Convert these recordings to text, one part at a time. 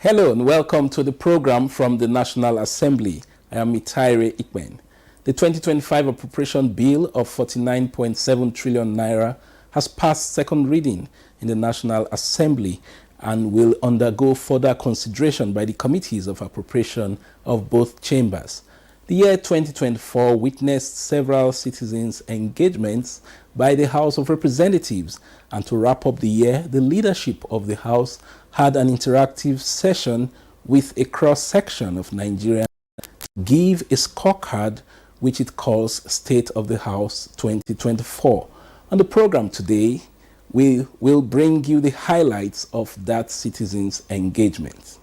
Hello and welcome to the program from the National Assembly. I am Mitaire Ikpen. The 2025 Appropriation Bill of 49.7 trillion naira has passed second reading in the National Assembly and will undergo further consideration by the committees of appropriation of both chambers. The year 2024 witnessed several citizens' engagements by the House of Representatives, and to wrap up the year, the leadership of the House had an interactive session with a cross-section of Nigerians to give a scorecard which it calls State of the House 2024. On the program today, we will bring you the highlights of that citizens' engagement.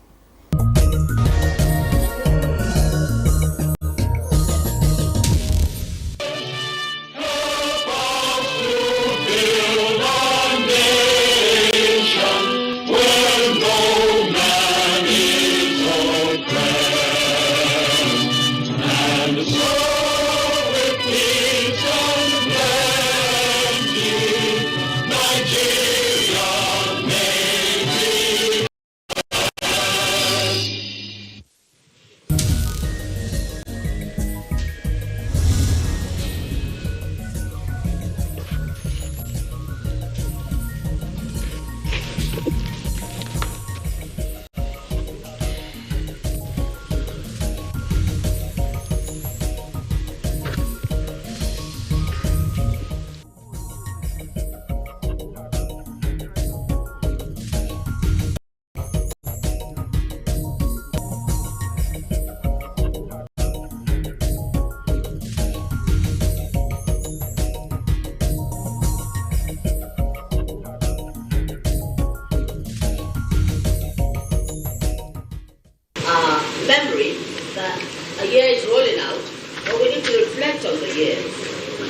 Memory that a year is rolling out, but we need to reflect on the year.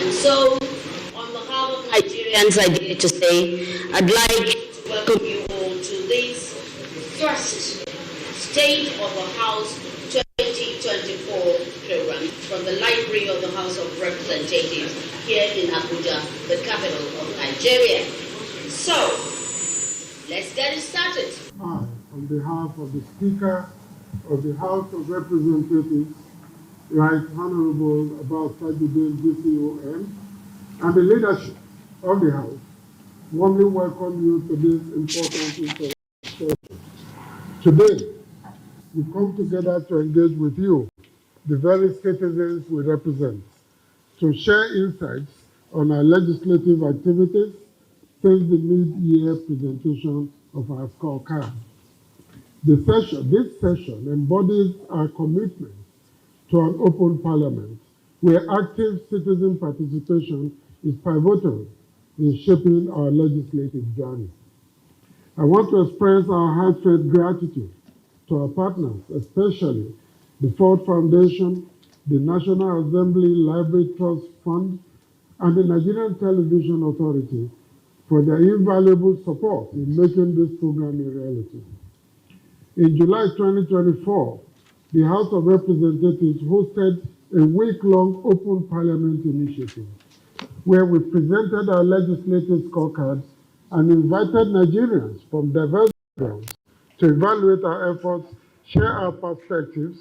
And so, on behalf of Nigerians, I dare to say, I'd like to welcome you all to this first State of the House 2024 program from the Library of the House of Representatives here in Abuja, the capital of Nigeria. So, let's get it started. On behalf of the Speaker of the House of Representatives, Right Honorable Abuja GCOM, and the leadership of the House, warmly welcome you to this important session. Today, we come together to engage with you, the very citizens we represent, to share insights on our legislative activities since the mid-year presentation of our scorecard. This session embodies our commitment to an open parliament where active citizen participation is pivotal in shaping our legislative journey. I want to express our heartfelt gratitude to our partners, especially the Ford Foundation, the National Assembly Library Trust Fund, and the Nigerian Television Authority for their invaluable support in making this program a reality. In July 2024, the House of Representatives hosted a week-long open parliament initiative where we presented our legislative scorecards and invited Nigerians from diverse backgrounds to evaluate our efforts, share our perspectives,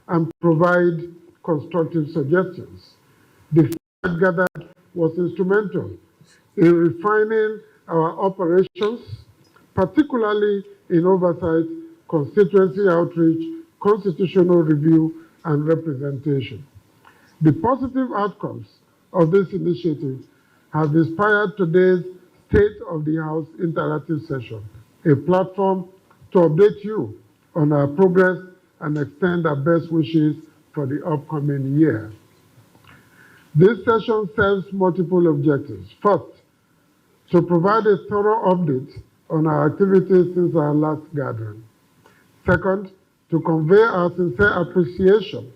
and provide constructive suggestions. The feedback gathered was instrumental in refining our operations, particularly in oversight, constituency outreach, constitutional review, and representation. The positive outcomes of this initiative have inspired today's State of the House interactive session, a platform to update you on our progress and extend our best wishes for the upcoming year. This session serves multiple objectives. First, to provide a thorough update on our activities since our last gathering. Second, to convey our sincere appreciation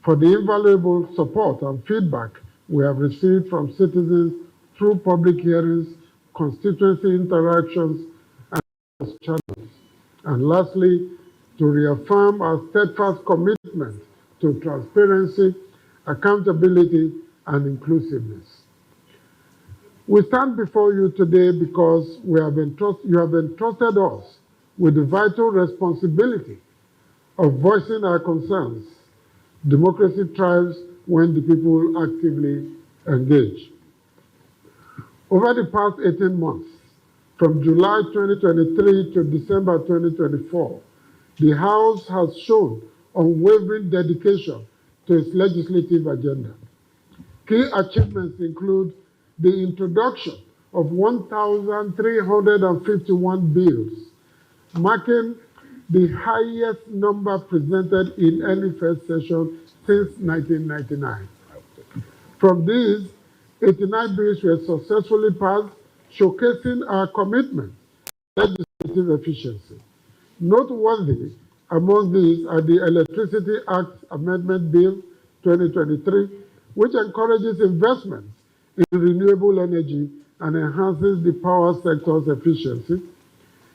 for the invaluable support and feedback we have received from citizens through public hearings, constituency interactions, and channels. And lastly, to reaffirm our steadfast commitment to transparency, accountability, and inclusiveness. We stand before you today because you have entrusted us with the vital responsibility of voicing our concerns. Democracy thrives when the people actively engage. Over the past 18 months, from July 2023 to December 2024, the House has shown unwavering dedication to its legislative agenda. Key achievements include the introduction of 1,351 bills, marking the highest number presented in any first session since 1999. From these, 89 bills were successfully passed, showcasing our commitment to legislative efficiency. Noteworthy among these are the Electricity Act Amendment Bill 2023, which encourages investments in renewable energy and enhances the power sector's efficiency.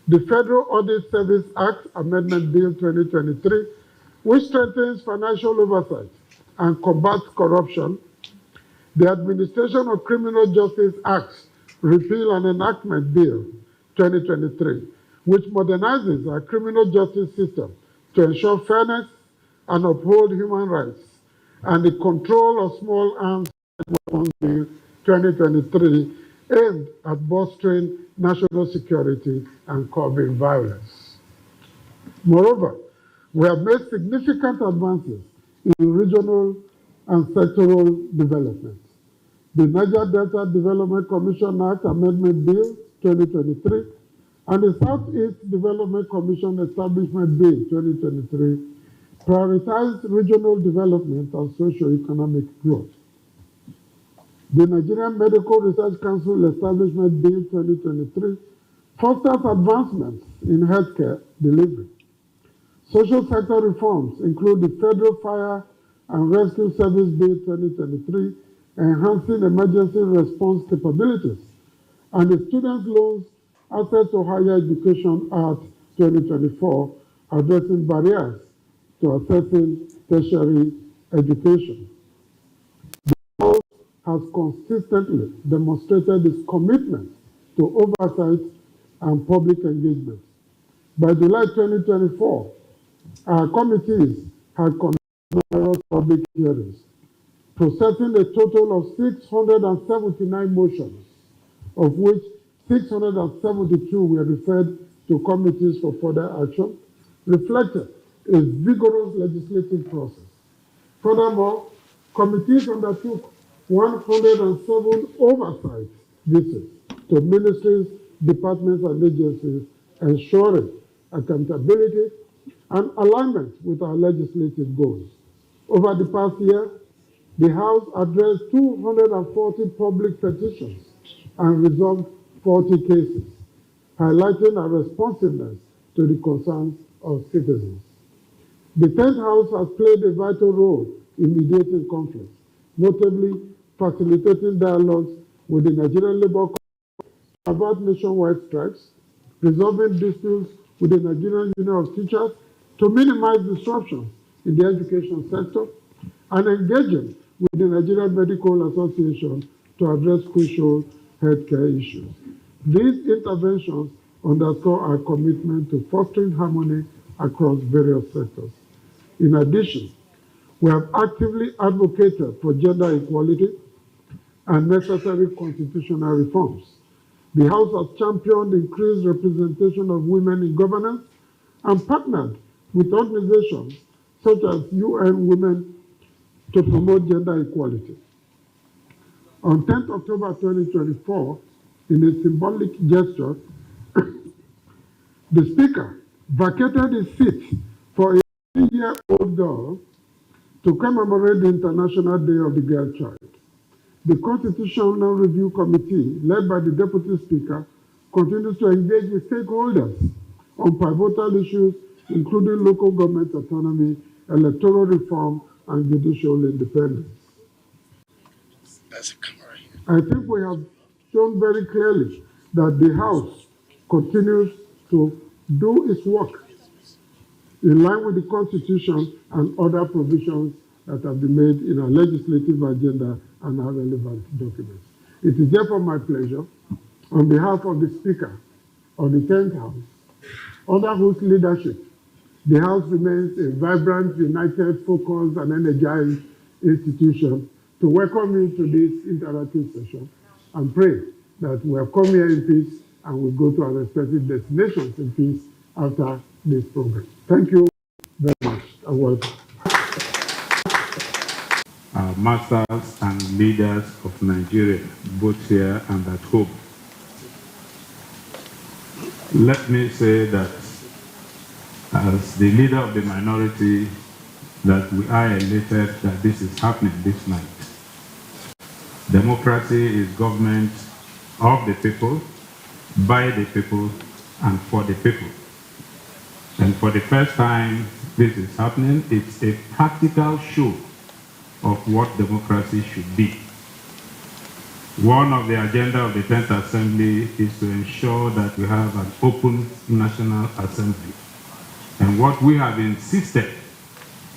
The Federal Audit Service Act Amendment Bill 2023, which strengthens financial oversight and combats corruption. The Administration of Criminal Justice Acts Repeal and Enactment Bill 2023, which modernizes our criminal justice system to ensure fairness and uphold human rights, and the Control of Small Arms Weapons Bill 2023, aimed at bolstering national security and curbing violence. Moreover, we have made significant advances in regional and sectoral development. The Niger Delta Development Commission Act Amendment Bill 2023 and the Southeast Development Commission Establishment Bill 2023 prioritized regional development and socio-economic growth. The Nigerian Medical Research Council Establishment Bill 2023 fosters advancements in healthcare delivery. Social sector reforms include the Federal Fire and Rescue Service Bill 2023, enhancing emergency response capabilities, and the Student Loans Access to Higher Education Act 2024, addressing barriers to accessing tertiary education. The House has consistently demonstrated its commitment to oversight and public engagement. By July 2024, our committees had conducted numerous public hearings, processing a total of 679 motions, of which 672 were referred to committees for further action, reflecting a vigorous legislative process. Furthermore, committees undertook 107 oversight visits to ministries, departments, and agencies, ensuring accountability and alignment with our legislative goals. Over the past year, the House addressed 240 public petitions and resolved 40 cases, highlighting our responsiveness to the concerns of citizens. The 10th House has played a vital role in mediating conflicts, notably facilitating dialogues with the Nigerian Labour Congress about nationwide strikes, resolving disputes with the Nigerian Union of Teachers to minimize disruptions in the education sector, and engaging with the Nigerian Medical Association to address crucial healthcare issues. These interventions underscore our commitment to fostering harmony across various sectors. In addition, we have actively advocated for gender equality and necessary constitutional reforms. The House has championed increased representation of women in governance and partnered with organizations such as UN Women to promote gender equality. On 10th October 2024, in a symbolic gesture, the Speaker vacated his seat for a 3-year-old girl to commemorate the International Day of the Girl Child. The Constitutional Review Committee, led by the Deputy Speaker, continues to engage with stakeholders on pivotal issues including local government autonomy, electoral reform, and judicial independence. I think we have shown very clearly that the House continues to do its work in line with the Constitution and other provisions that have been made in our legislative agenda and our relevant documents. It is therefore my pleasure, on behalf of the Speaker of the 10th House, Under whose leadership, the House remains a vibrant, united, focused, and energized institution, to welcome you to this interactive session and pray that we have come here in peace and we go to our respective destinations in peace after this program. Thank you very much and welcome. Our masters and leaders of Nigeria, both here and at home. Let me say that as the leader of the minority, that we are elated that this is happening this night. Democracy is government of the people, by the people, and for the people. And for the first time this is happening, it's a practical show of what democracy should be. One of the agenda of the 10th Assembly is to ensure that we have an open National Assembly. And what we have insisted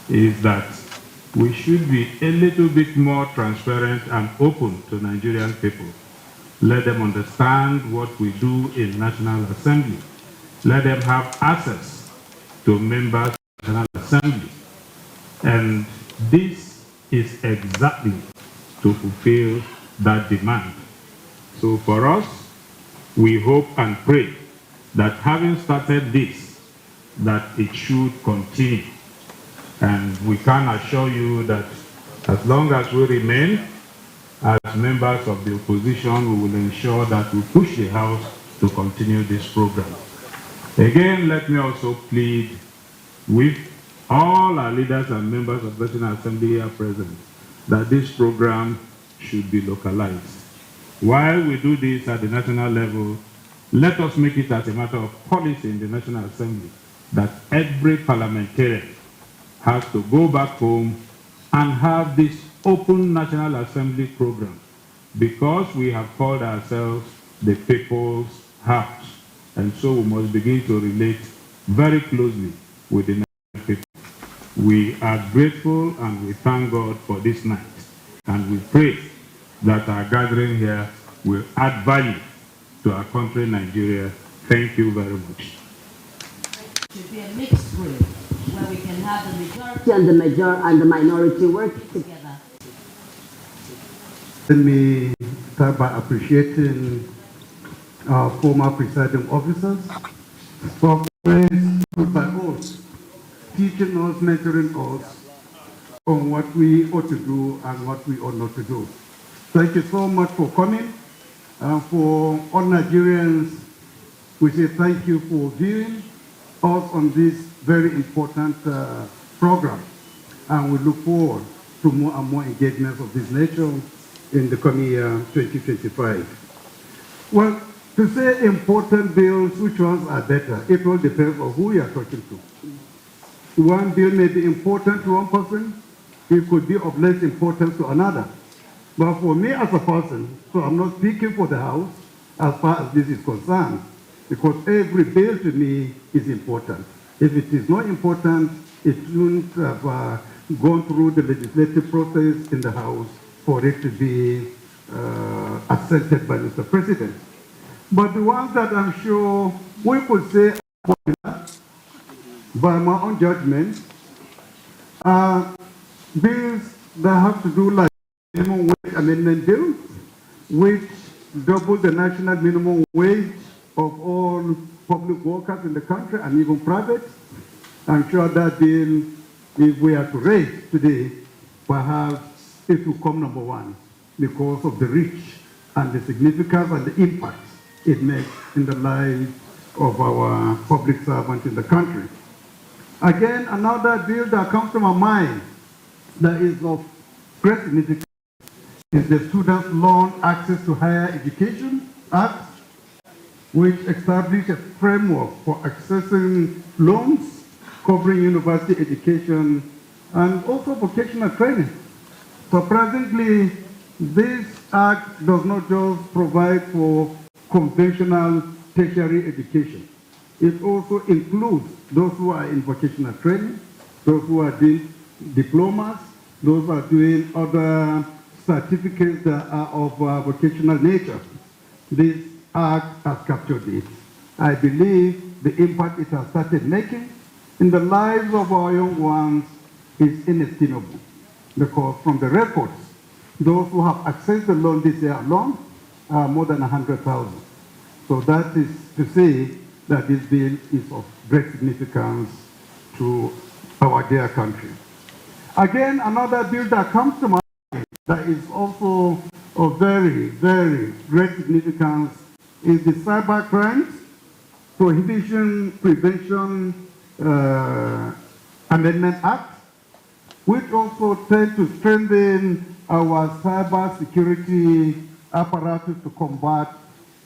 is that we should be a little bit more transparent and open to Nigerian people. Let them understand what we do in National Assembly. Let them have access to members of the National Assembly. And this is exactly to fulfill that demand. So for us, we hope and pray that having started this, that it should continue. And we can assure you that as long as we remain as members of the opposition, we will ensure that we push the House to continue this program. Again, let me also plead with all our leaders and members of the National Assembly here present that this program should be localized. While we do this at the national level, let us make it as a matter of policy in the National Assembly that every parliamentarian has to go back home and have this open National Assembly program, because we have called ourselves the People's House. And so we must begin to relate very closely with the Nigerian people. We are grateful and we thank God for this night. And we pray that our gathering here will add value to our country, Nigeria. Thank you very much. It should be a mixed group where we can have the majority and the minority working together. Let me start by appreciating our former presiding officers for by us, teaching us, mentoring us on what we ought to do and what we ought not to do. Thank you so much for coming. For all Nigerians, we say thank you for viewing us on this very important program. And we look forward to more and more engagements of this nature in the coming year 2025. Well, to say important bills, which ones are better? It all depends on who you are talking to. One bill may be important to one person, it could be of less importance to another. But for me as a person, so I'm not speaking for the House as far as this is concerned, because every bill to me is important. If it is not important, it shouldn't have gone through the legislative process in the House for it to be accepted by Mr. President. But the ones that I'm sure we could say are popular, by my own judgment, are bills that have to do like minimum wage amendment bill, which double the national minimum wage of all public workers in the country and even private. I'm sure that bill, if we are to raise today, perhaps it will come number one because of the reach and the significance and the impact it makes in the lives of our public servants in the country. Again, another bill that comes to my mind that is of great significance is the Student Loan Access to Higher Education Act, which established a framework for accessing loans covering university education and also vocational training. Surprisingly, this act does not just provide for conventional tertiary education. It also includes those who are in vocational training, those who are doing diplomas, those who are doing other certificates that are of vocational nature. This act has captured it. I believe the impact it has started making in the lives of our young ones is inestimable. Because from the records, those who have accessed the loan this year alone are more than 100,000. So that is to say that this bill is of great significance to our dear country. Again, another bill that comes to mind that is also of very, very great significance is the Cyber Crimes Prohibition Prevention Amendment Act, which also tends to strengthen our cyber security apparatus to combat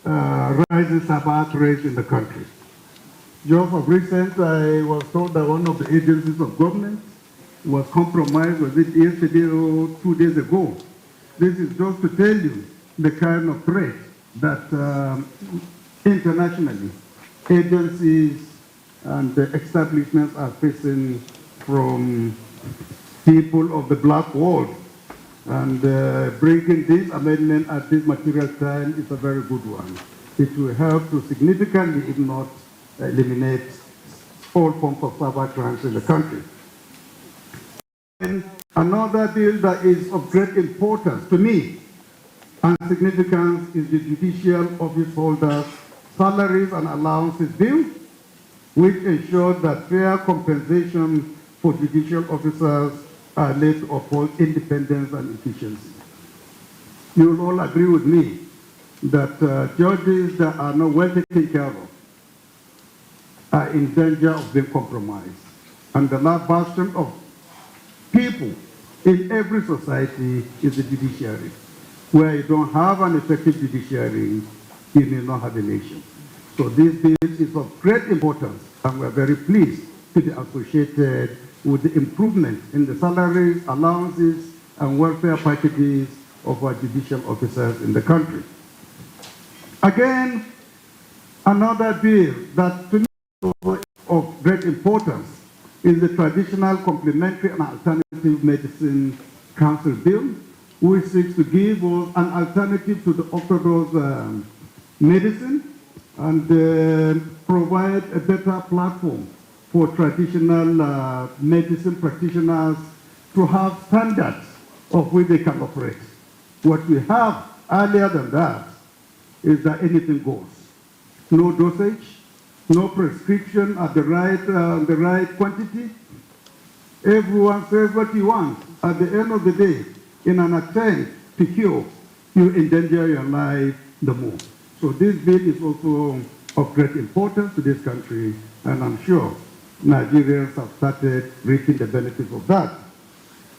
rising cyber threats in the country. Just of recent, I was told that one of the agencies of government was compromised, was it yesterday or 2 days ago? This is just to tell you the kind of threat that internationally agencies and establishments are facing from people of the black world. And bringing this amendment at this material time is a very good one. It will help to significantly, if not eliminate, all forms of cyber crimes in the country. And another bill that is of great importance to me and significance is the Judicial Office Holders Salaries and Allowances Bill, which ensures that fair compensation for judicial officers are made to uphold independence and efficiency. You will all agree with me that judges that are not well taken care of are in danger of being compromised. And the last bastion of people in every society is the judiciary. Where you don't have an effective judiciary, you may not have a nation. So this bill is of great importance, and we're very pleased to be associated with the improvement in the salaries, allowances, and welfare packages of our judicial officers in the country. Again, another bill that to me is of great importance is the Traditional Complementary and Alternative Medicine Council Bill, which seeks to give us an alternative to the orthodox medicine and provide a better platform for traditional medicine practitioners to have standards of which they can operate. What we have earlier than that is that anything goes. No dosage, no prescription at the right quantity. Everyone says what you want. At the end of the day, in an attempt to cure, you endanger your life the more. So this bill is also of great importance to this country, and I'm sure Nigerians have started reaping the benefits of that.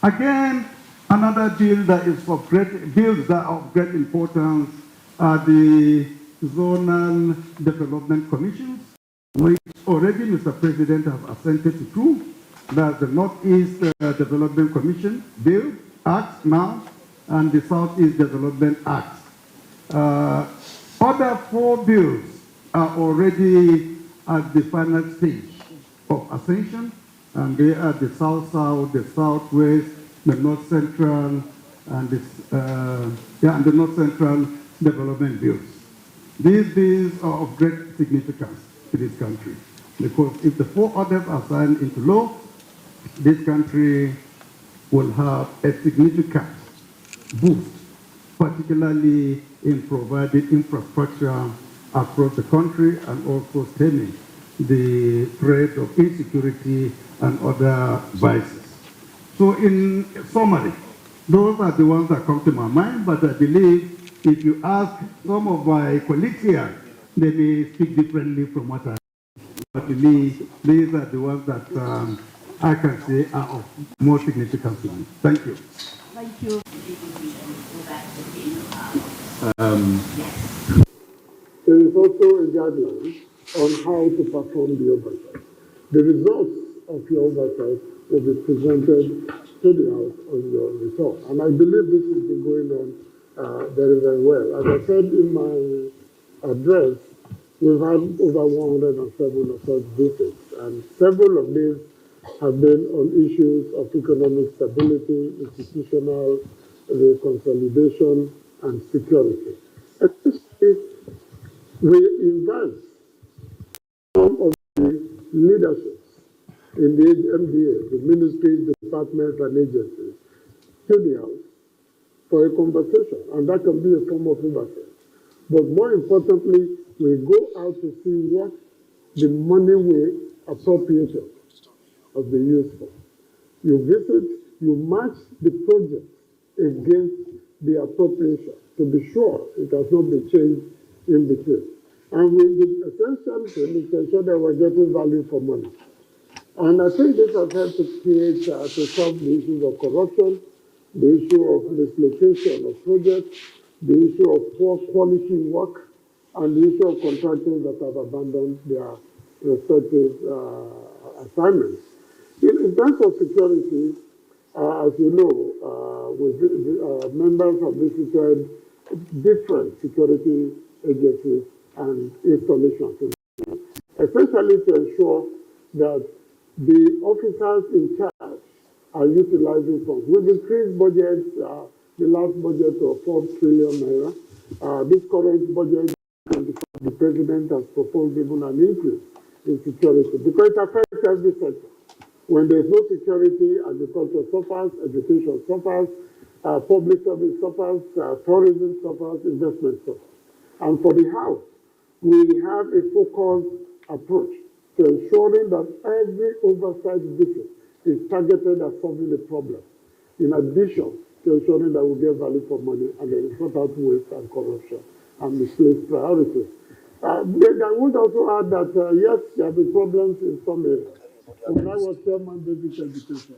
Again, another bill that is of great bills that are of great importance are the zonal development commissions, which already Mr. President has assented to two. That's the Northeast Development Commission Bill Act now, and the Southeast Development Act. Other four bills are already at the final stage of ascension, and they are the South-South, the Southwest, the North-Central, and the North-Central Development Bills. These bills are of great significance to this country, because if the four others are signed into law, this country will have a significant boost, particularly in providing infrastructure across the country and also stemming the threat of insecurity and other vices. So in summary, those are the ones that come to my mind, but I believe if you ask some of my colleagues here, they may speak differently from what I have. But to me, these are the ones that I can say are of more significance to me. Thank you. Thank you. There is also a guideline on how to perform the oversight. The results of your oversight will be presented to the House on your result. And I believe this has been going on very, very well. As I said in my address, we've had over 107 of such visits, and several of these have been on issues of economic stability, institutional consolidation, and security. Especially, we invite some of leaderships in the MDA, the ministries, departments, and agencies, to the House for a conversation, and that can be a form of oversight. But more importantly, we go out to see what the money we appropriated has been used for. You visit, you match the project against the appropriation to be sure it has not been changed in between. And the essential thing is to ensure that we're getting value for money. And I think this has helped to create, to solve the issues of corruption, the issue of mislocation of projects, the issue of poor quality work, and the issue of contractors that have abandoned their respective assignments. In terms of security, as you know, members have visited different security agencies and installations, essentially to ensure that the officers in charge are utilizing funds. We've increased budgets, the last budget of 4 trillion naira. This current budget, the president has proposed even an increase in security because it affects every sector. When there's no security, agriculture suffers, education suffers, public service suffers, tourism suffers, investment suffers. And for the House, we have a focused approach to ensuring that every oversight visit is targeted at solving the problem, in addition to ensuring that we get value for money and there is not out waste and corruption and misplaced priorities. I would also add that, yes, there have been problems in some areas. When I was chairman basic education,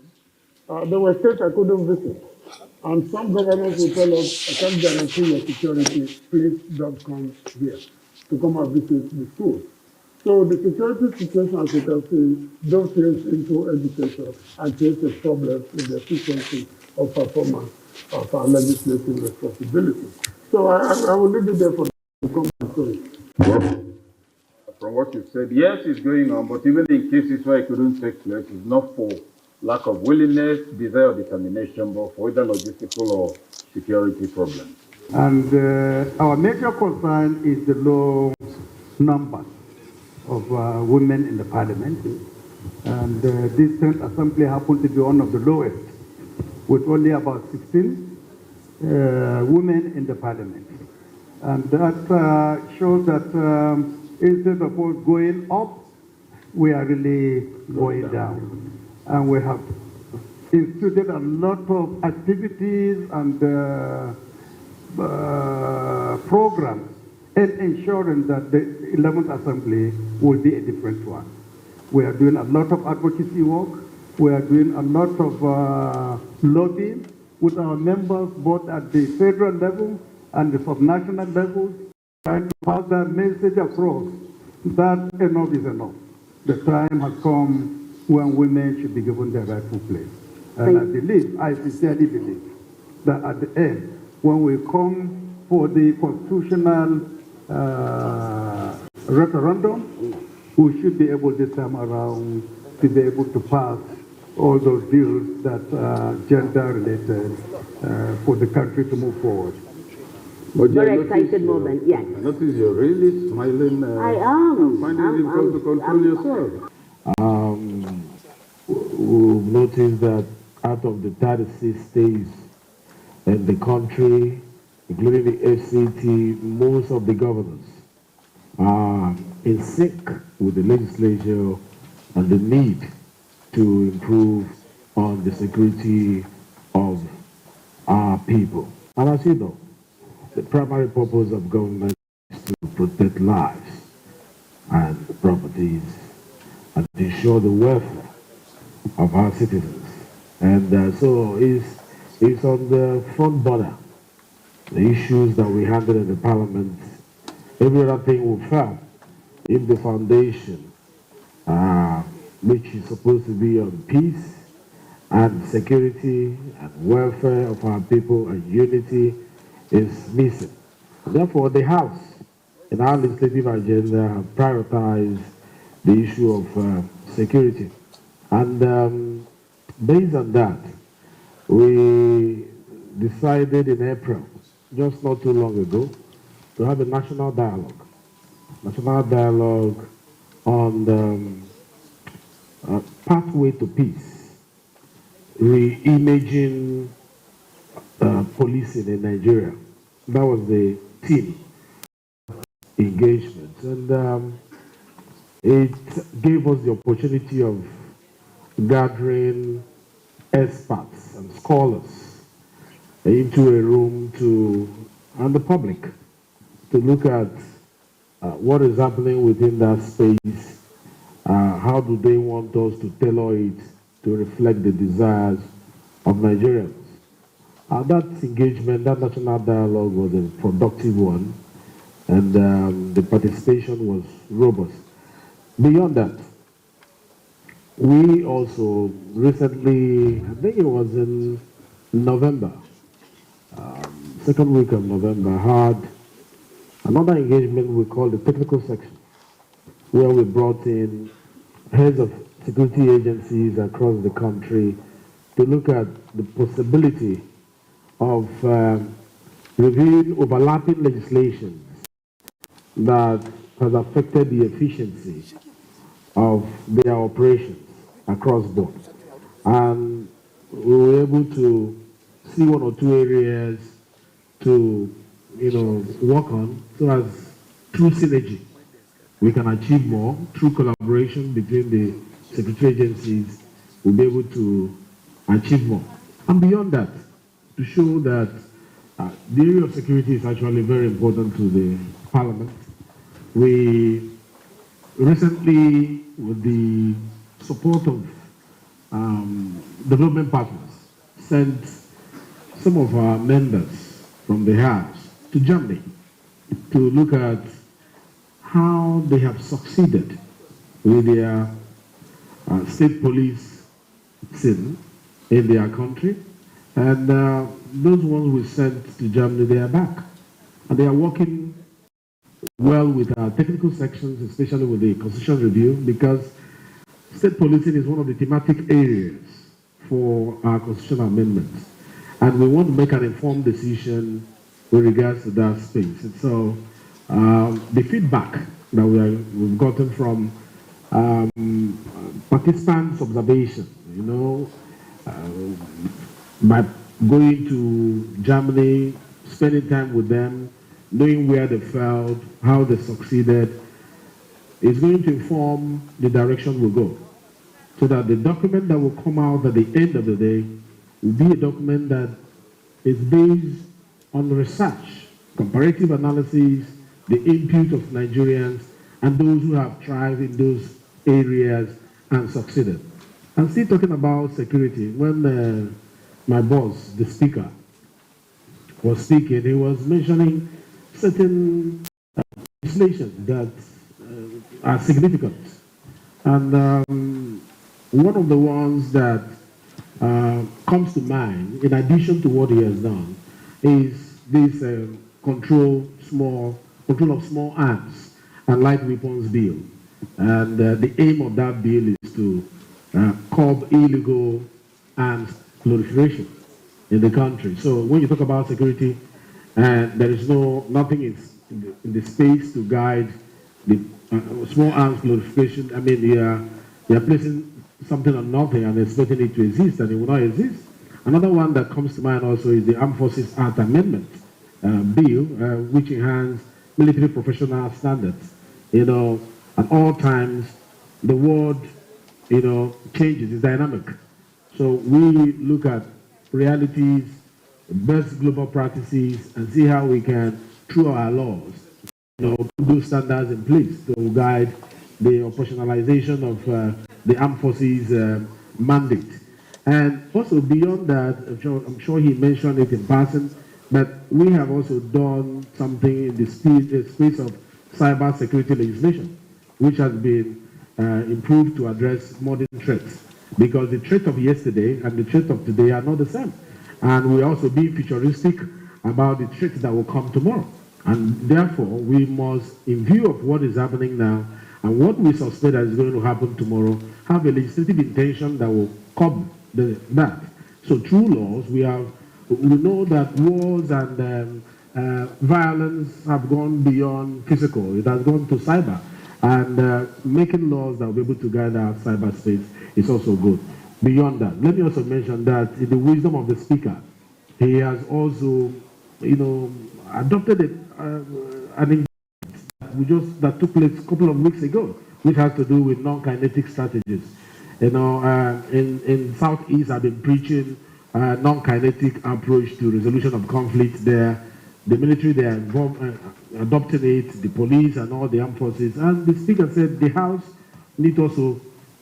there were states I couldn't visit. And some governors will tell us, I can't guarantee your security, please don't come here to come and visit the schools. So the security situation, as you can see, dovetails into education and creates a problem in the efficiency of performance of our legislative responsibility. So I will leave it there for the comment. From what you've said, yes, it's going on, but even in cases where it couldn't take place, it's not for lack of willingness, desire, or determination, but for either logistical or security problems. And our major concern is the low number of women in the parliament. And this 10th assembly happened to be one of the lowest, with only about 16 women in the parliament. And that shows that instead of us going up, we are really going down. And we have instituted a lot of activities and programs in ensuring that the 11th Assembly will be a different one. We are doing a lot of advocacy work. We are doing a lot of lobbying with our members, both at the federal level and the subnational level, trying to pass that message across that enough is enough. The time has come when women should be given their rightful place. And I sincerely believe, that at the end, when we come for the constitutional referendum, we should be able this time around to be able to pass all those bills that are gender-related for the country to move forward. But very excited moment, yes. I notice you're really smiling. I am. Finding it difficult to control yourself. We've noticed that out of the 36 states in the country, including the FCT, most of the governors are in sync with the legislature and the need to improve on the security of our people. And as you know, the primary purpose of government is to protect lives and properties and ensure the welfare of our citizens. And so it's on the front burner, the issues that we handle in the parliament. Every other thing will fail if the foundation, which is supposed to be on peace and security and welfare of our people and unity, is missing. Therefore, the House, in our legislative agenda, have prioritized the issue of security. And based on that, we decided in April, just not too long ago, to have a national dialogue on the pathway to peace, reimaging policing in Nigeria. That was the theme engagement, and it gave us the opportunity of gathering experts and scholars into a room and the public to look at what is happening within that space. How do they want us to tailor it to reflect the desires of Nigerians? That engagement, that national dialogue was a productive one, and the participation was robust. Beyond that, we also recently, I think it was in November, second week of November, had another engagement we call the technical section, where we brought in heads of security agencies across the country to look at the possibility of reviewing overlapping legislation that has affected the efficiency of their operations across board. And we were able to see one or two areas to, work on, so as through synergy, we can achieve more. Through collaboration between the security agencies, we'll be able to achieve more. And beyond that, to show that the area of security is actually very important to the Parliament, we recently, with the support of development partners, sent some of our members from the House to Germany to look at how they have succeeded with their state police in their country. And those ones we sent to Germany, they are back. And they are working well with our technical sections, especially with the constitutional review, because state policing is one of the thematic areas for our constitutional amendments. And we want to make an informed decision with regards to that space. And so the feedback that we've gotten from participants' observation, by going to Germany, spending time with them, knowing where they failed, how they succeeded, is going to inform the direction we'll go. So that the document that will come out at the end of the day will be a document that is based on research, comparative analysis, the input of Nigerians, and those who have thrived in those areas and succeeded. I'm still talking about security. When my boss, the speaker, was speaking, he was mentioning certain legislation that are significant. And one of the ones that comes to mind, in addition to what he has done, is this control of small arms and light weapons bill. And the aim of that bill is to curb illegal arms proliferation in the country. So when you talk about security, there is nothing in the space to guide the small arms proliferation. I mean, they are placing something on nothing and expecting it to exist, and it will not exist. Another one that comes to mind also is the Armed Forces Act Amendment bill, which enhances military professional standards. At all times, the world, changes, is dynamic. So we look at realities, best global practices, and see how we can, through our laws, put those standards in place to guide the operationalization of the armed forces mandate. And also beyond that, I'm sure he mentioned it in passing, but we have also done something in the space of cyber security legislation, which has been improved to address modern threats, because the threat of yesterday and the threat of today are not the same. And we also be futuristic about the threats that will come tomorrow. And therefore, we must, in view of what is happening now and what we suspect that is going to happen tomorrow, have a legislative intention that will curb that. So through laws, we know that wars and violence have gone beyond physical. It has gone to cyber. And making laws that will be able to guide our cyberspace is also good. Beyond that, let me also mention that in the wisdom of the speaker, he has also, adopted an engagement that took place a couple of weeks ago, which has to do with non-kinetic strategies. In Southeast, I've been preaching a non-kinetic approach to resolution of conflict there. The military, they are involved, adopting it, the police and all the armed forces. And the speaker said the House need also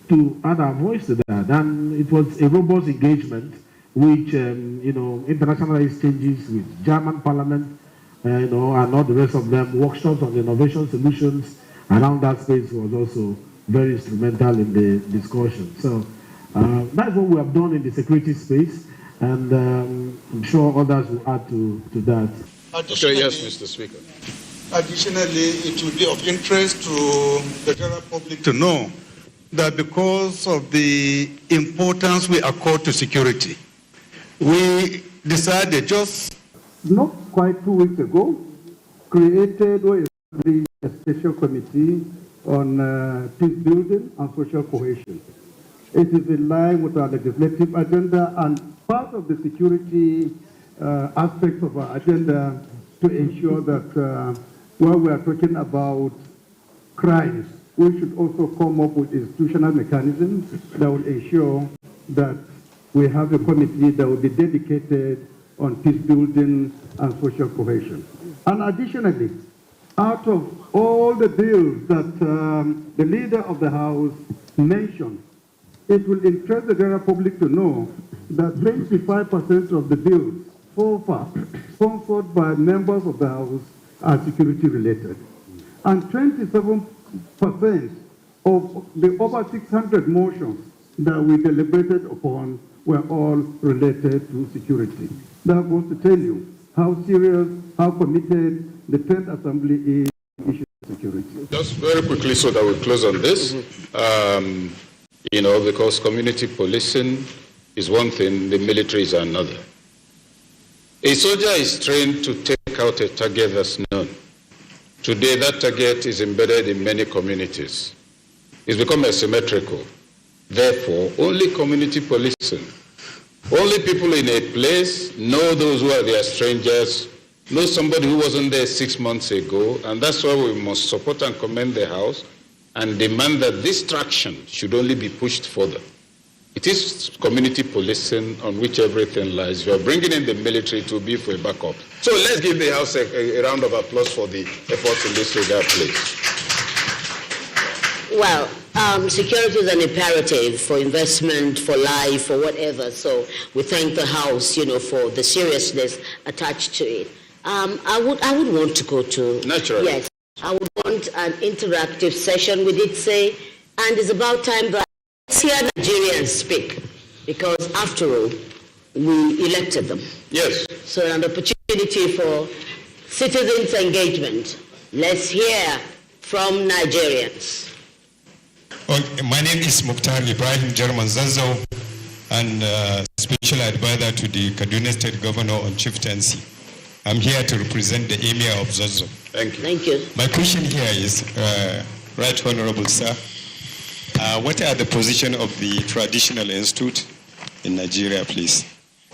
to add our voice to that. And it was a robust engagement, which, international exchanges with German parliament, and all the rest of them, workshops on innovation solutions around that space was also very instrumental in the discussion. So that's what we have done in the security space, and I'm sure others will add to that. Okay, yes, Mr. Speaker. Additionally, it will be of interest to the general public to know that because of the importance we accord to security, we decided just not quite 2 weeks ago, created a special committee on peace building and social cohesion. It is in line with our legislative agenda and part of the security aspects of our agenda to ensure that when we are talking about crimes, we should also come up with institutional mechanisms that will ensure that we have a committee that will be dedicated on peace building and social cohesion. And additionally, out of all the bills that the leader of the House mentioned, it will interest the general public to know that 25% of the bills so far sponsored by members of the House are security related. And 27% of the over 600 motions that we deliberated upon were all related to security. That was to tell you how serious, how committed the 10th Assembly is to issue security. Just very quickly so that we close on this, because community policing is one thing, the military is another. A soldier is trained to take out a target that's known. Today, that target is embedded in many communities. It's become asymmetrical. Therefore, only community policing, only people in a place know those who are their strangers, know somebody who wasn't there 6 months ago, and that's why we must support and commend the House and demand that this traction should only be pushed further. It is community policing on which everything lies. You are bringing in the military to be for a backup. So let's give the House a round of applause for the efforts in this regard, please. Well, security is an imperative for investment, for life, for whatever. So we thank the House, for the seriousness attached to it. I would want to go to... Naturally. Yes. I would want an interactive session, we did say, and it's about time that let's hear Nigerians speak, because after all, we elected them. Yes. So an opportunity for citizens' engagement. Let's hear from Nigerians. My name is Mukhtar Ibrahim German Zazzau, and special advisor to the Kaduna State Governor on Chieftaincy. I'm here to represent the Emir of Zazzau. Thank you. Thank you. My question here is, Right Honorable Sir, what are the position of the traditional institute in Nigeria, please?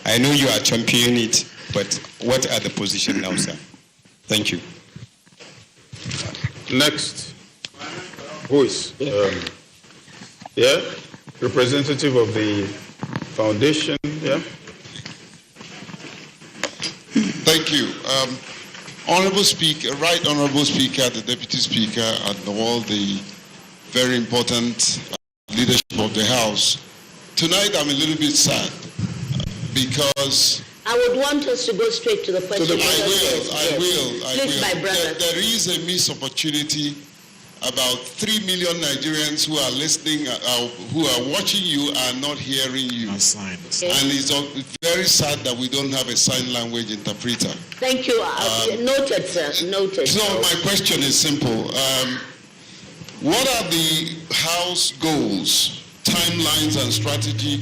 I know you are championing it, but what are the position now, sir? Thank you. Next. Who is? Representative of the foundation, yeah? Thank you. Honorable Speaker, Right Honorable Speaker, the Deputy Speaker, and all the very important leadership of the House. Tonight I'm a little bit sad because... I would want us to go straight to the question. I will. Please, my brother. There is a missed opportunity. About 3 million Nigerians who are listening, who are watching you are not hearing you. Okay. And it's very sad that we don't have a sign language interpreter. Thank you. Noted, sir. Noted. So my question is simple. What are the House goals, timelines, and strategy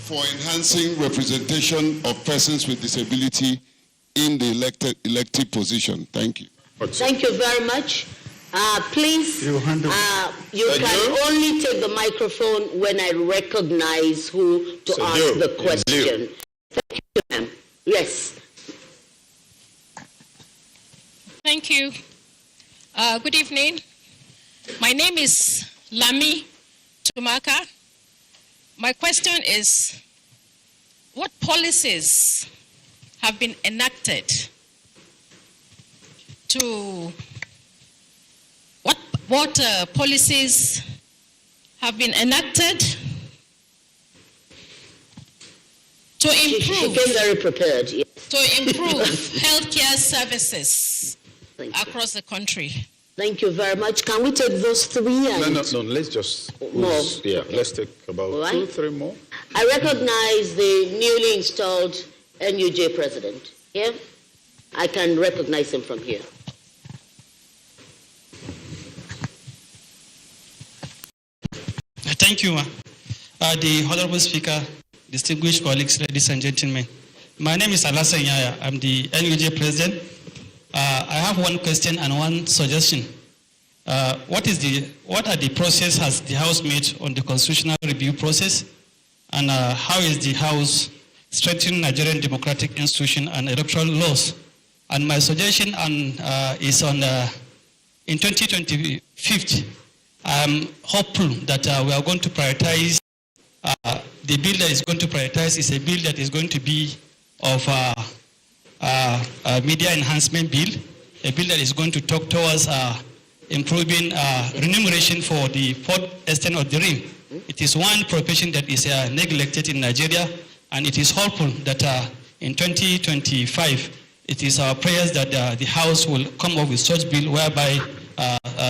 for enhancing representation of persons with disability in the elected position? Thank you. Thank you very much. Please, you can only take the microphone when I recognize who to ask the question. Thank you, ma'am. Yes. Thank you. Good evening. My name is Lami Tumaka. My question is, what policies have been enacted to what policies have been enacted to improve? She came very prepared. Yes. To improve healthcare services across the country. Thank you very much. Can we take those three? And No. Let's just more. Yeah, let's take about Right. 2, 3 more. I recognize the newly installed NUJ president. Here, I can recognize him from here. Thank you, the Honorable Speaker, distinguished colleagues, ladies and gentlemen. My name is Alassane Yaya. I'm the NUJ president. I have one question and one suggestion. What are the process has the House made on the constitutional review process, and how is the House strengthening Nigerian democratic institution and electoral laws? And my suggestion is on in 2025. I'm hopeful that we are going to prioritize. The bill that is going to prioritize is a bill that is going to be of a media enhancement bill, a bill that is going to talk towards improving remuneration for the fourth extent of the rim. It is one profession that is neglected in Nigeria, and it is hopeful that in 2025, it is our prayers that the House will come up with such bill whereby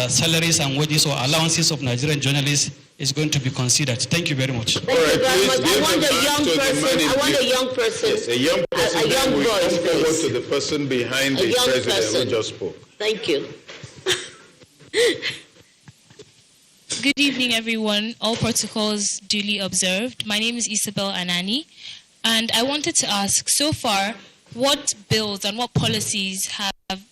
salaries and wages or allowances of Nigerian journalists is going to be considered. Thank you very much. Thank you very much. I want a young person. Yes, a young person. A young voice, come forward please. to the person behind the president who just spoke. Thank you. Good evening, everyone. All protocols duly observed. My name is Isabel Anani, and I wanted to ask, so far, what bills and what policies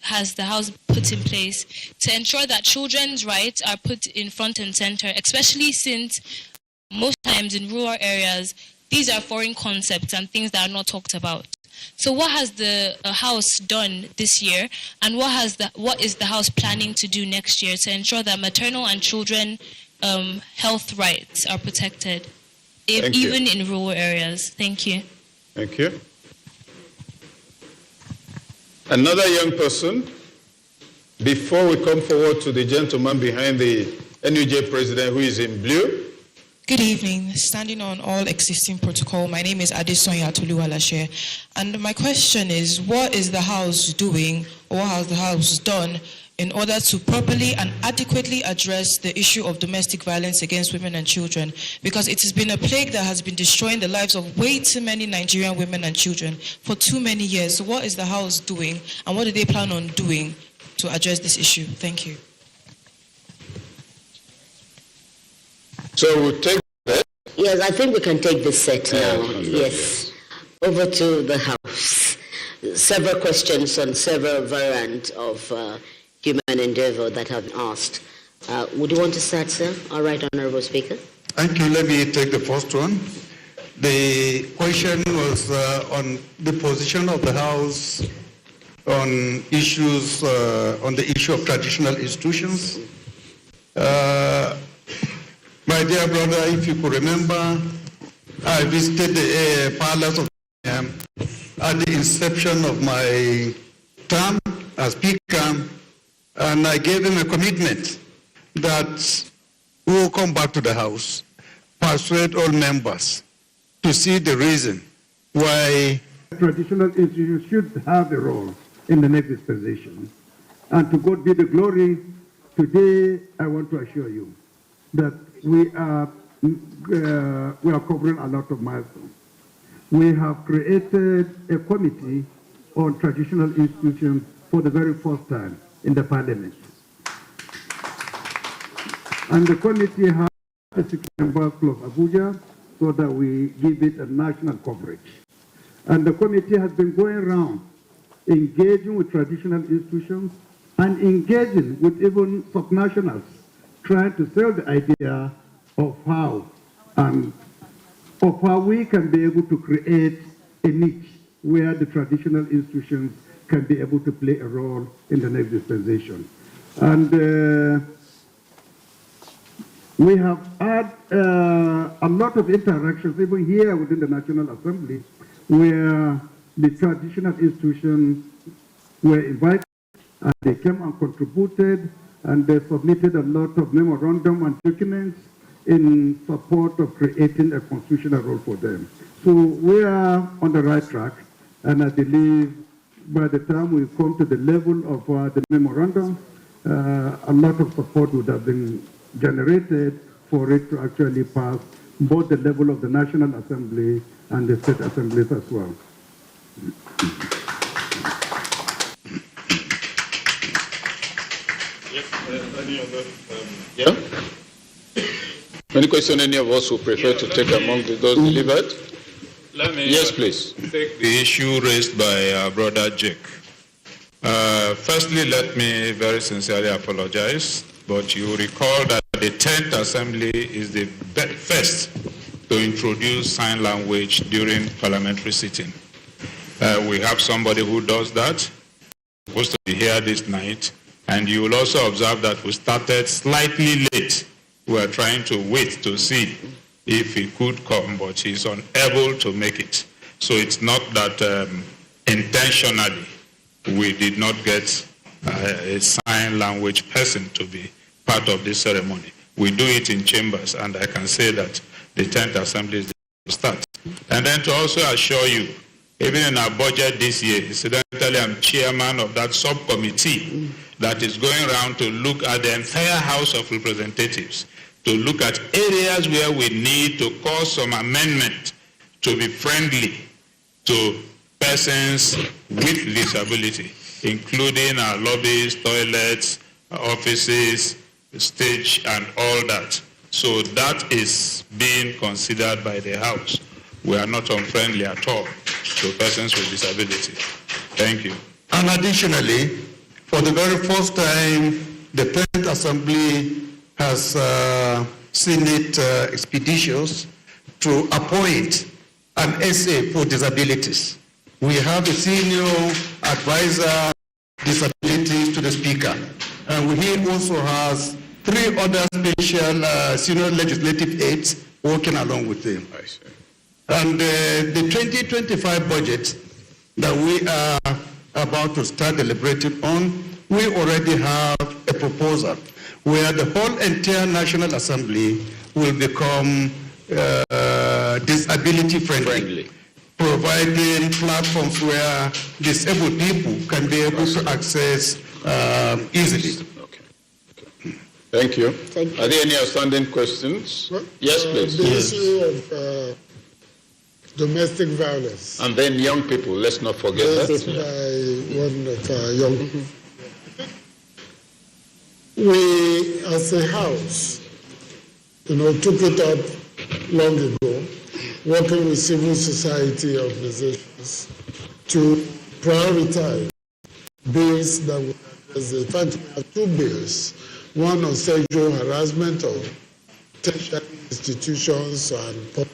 has the House put in place to ensure that children's rights are put in front and center, especially since most times in rural areas, these are foreign concepts and things that are not talked about. So what has the House done this year, and what is the House planning to do next year to ensure that maternal and children health rights are protected, even in rural areas? Thank you. Thank you. Another young person, before we come forward to the gentleman behind the NUJ president who is in blue. Good evening. Standing on all existing protocol, my name is Adesonya Toluwalashe, and my question is, what is the House doing, or what has the House done in order to properly and adequately address the issue of domestic violence against women and children? Because it has been a plague that has been destroying the lives of way too many Nigerian women and children for too many years. So what is the House doing, and what do they plan on doing to address this issue? Thank you. So we'll take that. Yes, I think we can take this set now. Yes. Over to the House. Several questions on several variants of human endeavor that have been asked. Would you want to start, sir? All right, Honorable Speaker. Thank you. Let me take the first one. The question was on the position of the House on issues, on the issue of traditional institutions. My dear brother, if you could remember, I visited the Palace of at the inception of my term as Speaker, and I gave him a commitment that we will come back to the House, persuade all members to see the reason why traditional institutions should have a role in the next dispensation. And to God be the glory, today I want to assure you that we are covering a lot of milestones. We have created a committee on traditional institutions for the very first time in the Parliament. And the committee has 6 members plus Abuja so that we give it a national coverage. And the committee has been going around engaging with traditional institutions and engaging with even subnationals, trying to sell the idea of how we can be able to create a niche where the traditional institutions can be able to play a role in the next dispensation. And we have had a lot of interactions, even here within the National Assembly, where the traditional institutions were invited, and they came and contributed, and they submitted a lot of memorandum and documents in support of creating a constitutional role for them. So we are on the right track, and I believe by the time we come to the level of the memorandum, a lot of support would have been generated for it to actually pass both the level of the National Assembly and the state assemblies as well. Any other? Yeah? Any question any of us would prefer to take among those delivered? Let me yes, please. Take the issue raised by our brother Jake. Firstly, let me very sincerely apologize, but you recall that the 10th Assembly is the first to introduce sign language during parliamentary sitting. We have somebody who does that, supposed to be here this night, and you will also observe that we started slightly late. We are trying to wait to see if he could come, but he's unable to make it. So it's not that intentionally we did not get a sign language person to be part of this ceremony. We do it in chambers, and I can say that the 10th Assembly is the start. And then to also assure you, even in our budget this year, incidentally, I'm chairman of that subcommittee that is going around to look at the entire House of Representatives, to look at areas where we need to cause some amendment to be friendly to persons with disability, including our lobbies, toilets, offices, stage, and all that. So that is being considered by the House. We are not unfriendly at all to persons with disability. Thank you. And additionally, for the very first time, the 10th Assembly has seen it expeditious to appoint an SA for disabilities. We have a senior advisor disabilities to the Speaker, and he also has 3 other special senior legislative aides working along with him. I see. And the 2025 budget that we are about to start deliberating on, we already have a proposal where the whole entire National Assembly will become disability friendly, providing platforms where disabled people can be able to access easily. Okay. Thank you. Thank you. Are there any outstanding questions? Well, yes, please. The issue of domestic violence. And then young people, let's not forget that. By one of our young people. We, as a house, took it up long ago, working with civil society organizations to prioritize bills that would address it. In fact, we have 2 bills, one on sexual harassment of tertiary institutions and public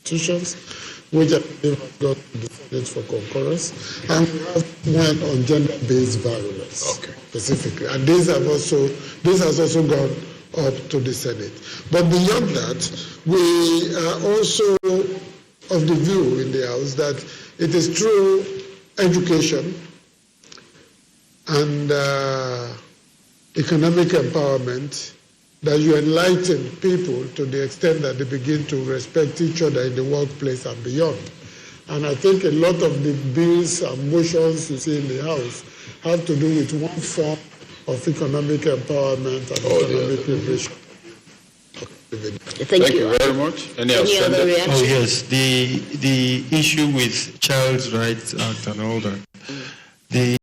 institutions, which I believe have got to the Senate for concurrence, and we have one on gender-based violence, specifically. And this has also gone up to the Senate. But beyond that, we are also of the view in the House that it is through education and economic empowerment that you enlighten people to the extent that they begin to respect each other in the workplace and beyond. And I think a lot of the bills and motions you see in the House have to do with one form of economic empowerment and economic liberation. Thank you very much. Any other reaction? Oh yes, the issue with Child's Rights Act and all that. The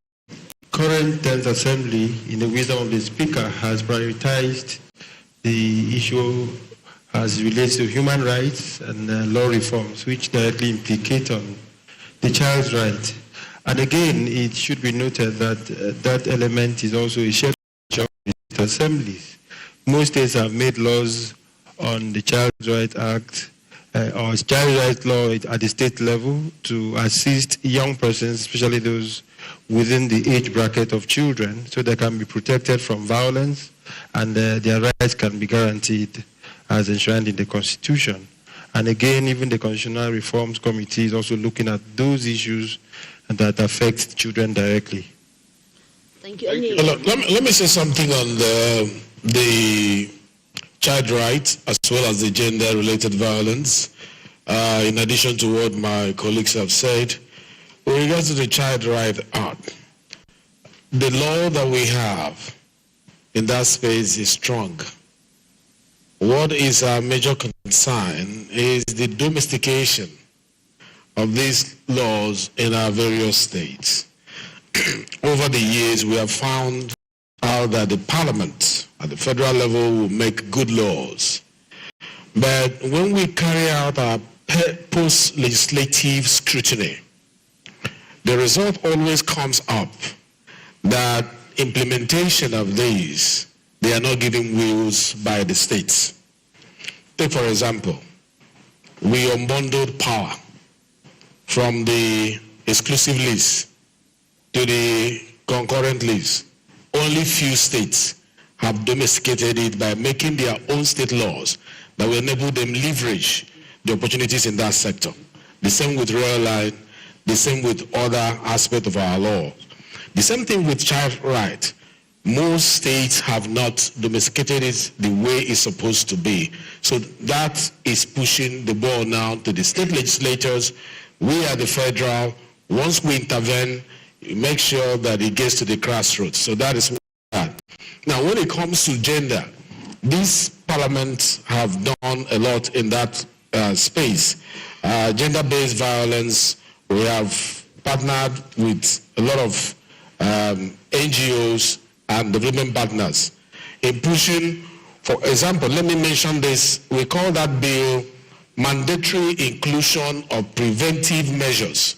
current 10th Assembly, in the wisdom of the Speaker, has prioritized the issue as relates to human rights and law reforms, which directly implicate on the child's rights. And again, it should be noted that that element is also a shared feature of the assemblies. Most states have made laws on the Child Rights Act or child rights law at the state level to assist young persons, especially those within the age bracket of children, so they can be protected from violence and their rights can be guaranteed as enshrined in the Constitution. And again, even the Constitutional Reforms Committee is also looking at those issues that affect children directly. Thank you. Let me say something on the child rights as well as the gender-related violence. In addition to what my colleagues have said, with regards to the Child Rights Act, the law that we have in that space is strong. What is our major concern is the domestication of these laws in our various states. Over the years, we have found out that the parliament at the federal level will make good laws. But when we carry out our post-legislative scrutiny, the result always comes up that implementation of these, they are not giving wheels by the states. Take for example, we unbundled power from the exclusive list to the concurrent list. Only few states have domesticated it by making their own state laws that will enable them leverage the opportunities in that sector. The same with rail line, the same with other aspects of our law. The same thing with child rights. Most states have not domesticated it the way it's supposed to be. So that is pushing the ball now to the state legislators. We are the federal. Once we intervene, we make sure that it gets to the grassroots. So that is what we are. Now, when it comes to gender, these parliaments have done a lot in that space. Gender-based violence, we have partnered with a lot of NGOs and development partners in pushing. For example, let me mention this. We call that bill Mandatory Inclusion of Preventive Measures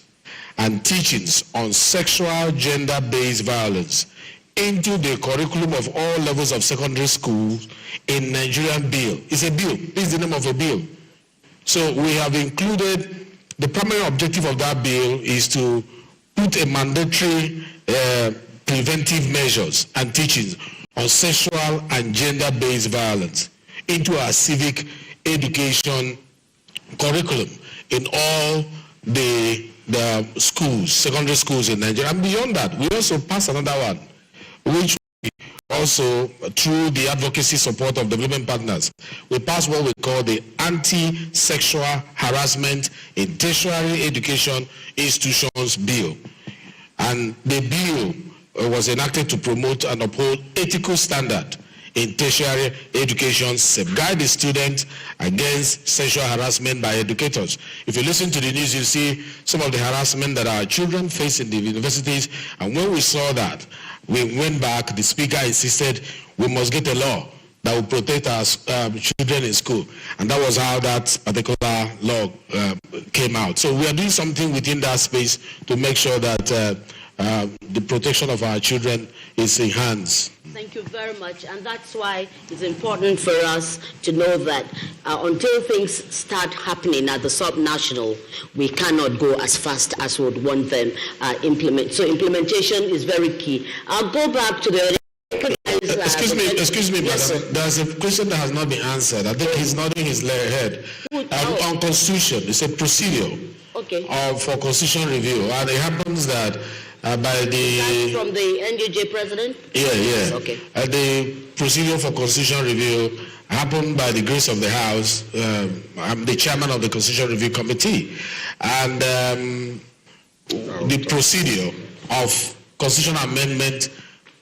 and Teachings on Sexual Gender-Based Violence into the curriculum of all levels of secondary schools in Nigerian bill. It's a bill. This is the name of a bill. So we have included, the primary objective of that bill is to put a mandatory preventive measures and teachings on sexual and gender-based violence into our civic education curriculum in all the schools, secondary schools in Nigeria. And beyond that, we also passed another one, which we also, through the advocacy support of development partners, we passed what we call the Anti-Sexual Harassment in Tertiary Education Institutions Bill. And the bill was enacted to promote and uphold ethical standard in tertiary education, safeguard the students against sexual harassment by educators. If you listen to the news, you see some of the harassment that our children face in the universities. And when we saw that, we went back, the speaker insisted we must get a law that will protect our children in school. And that was how that particular law came out. So we are doing something within that space to make sure that the protection of our children is enhanced. Thank you very much. And that's why it's important for us to know that until things start happening at the subnational, we cannot go as fast as we would want them implement. So implementation is very key. I'll go back to the Excuse me, yes, madam. There's a question that has not been answered. I think he's nodding his head. On constitution, it's a procedure for constitution review. And it happens that by the... That's from the NUJ president? Yeah. Okay. The procedure for constitution review happened by the grace of the House. I'm the chairman of the Constitution Review Committee. And the procedure of constitutional amendment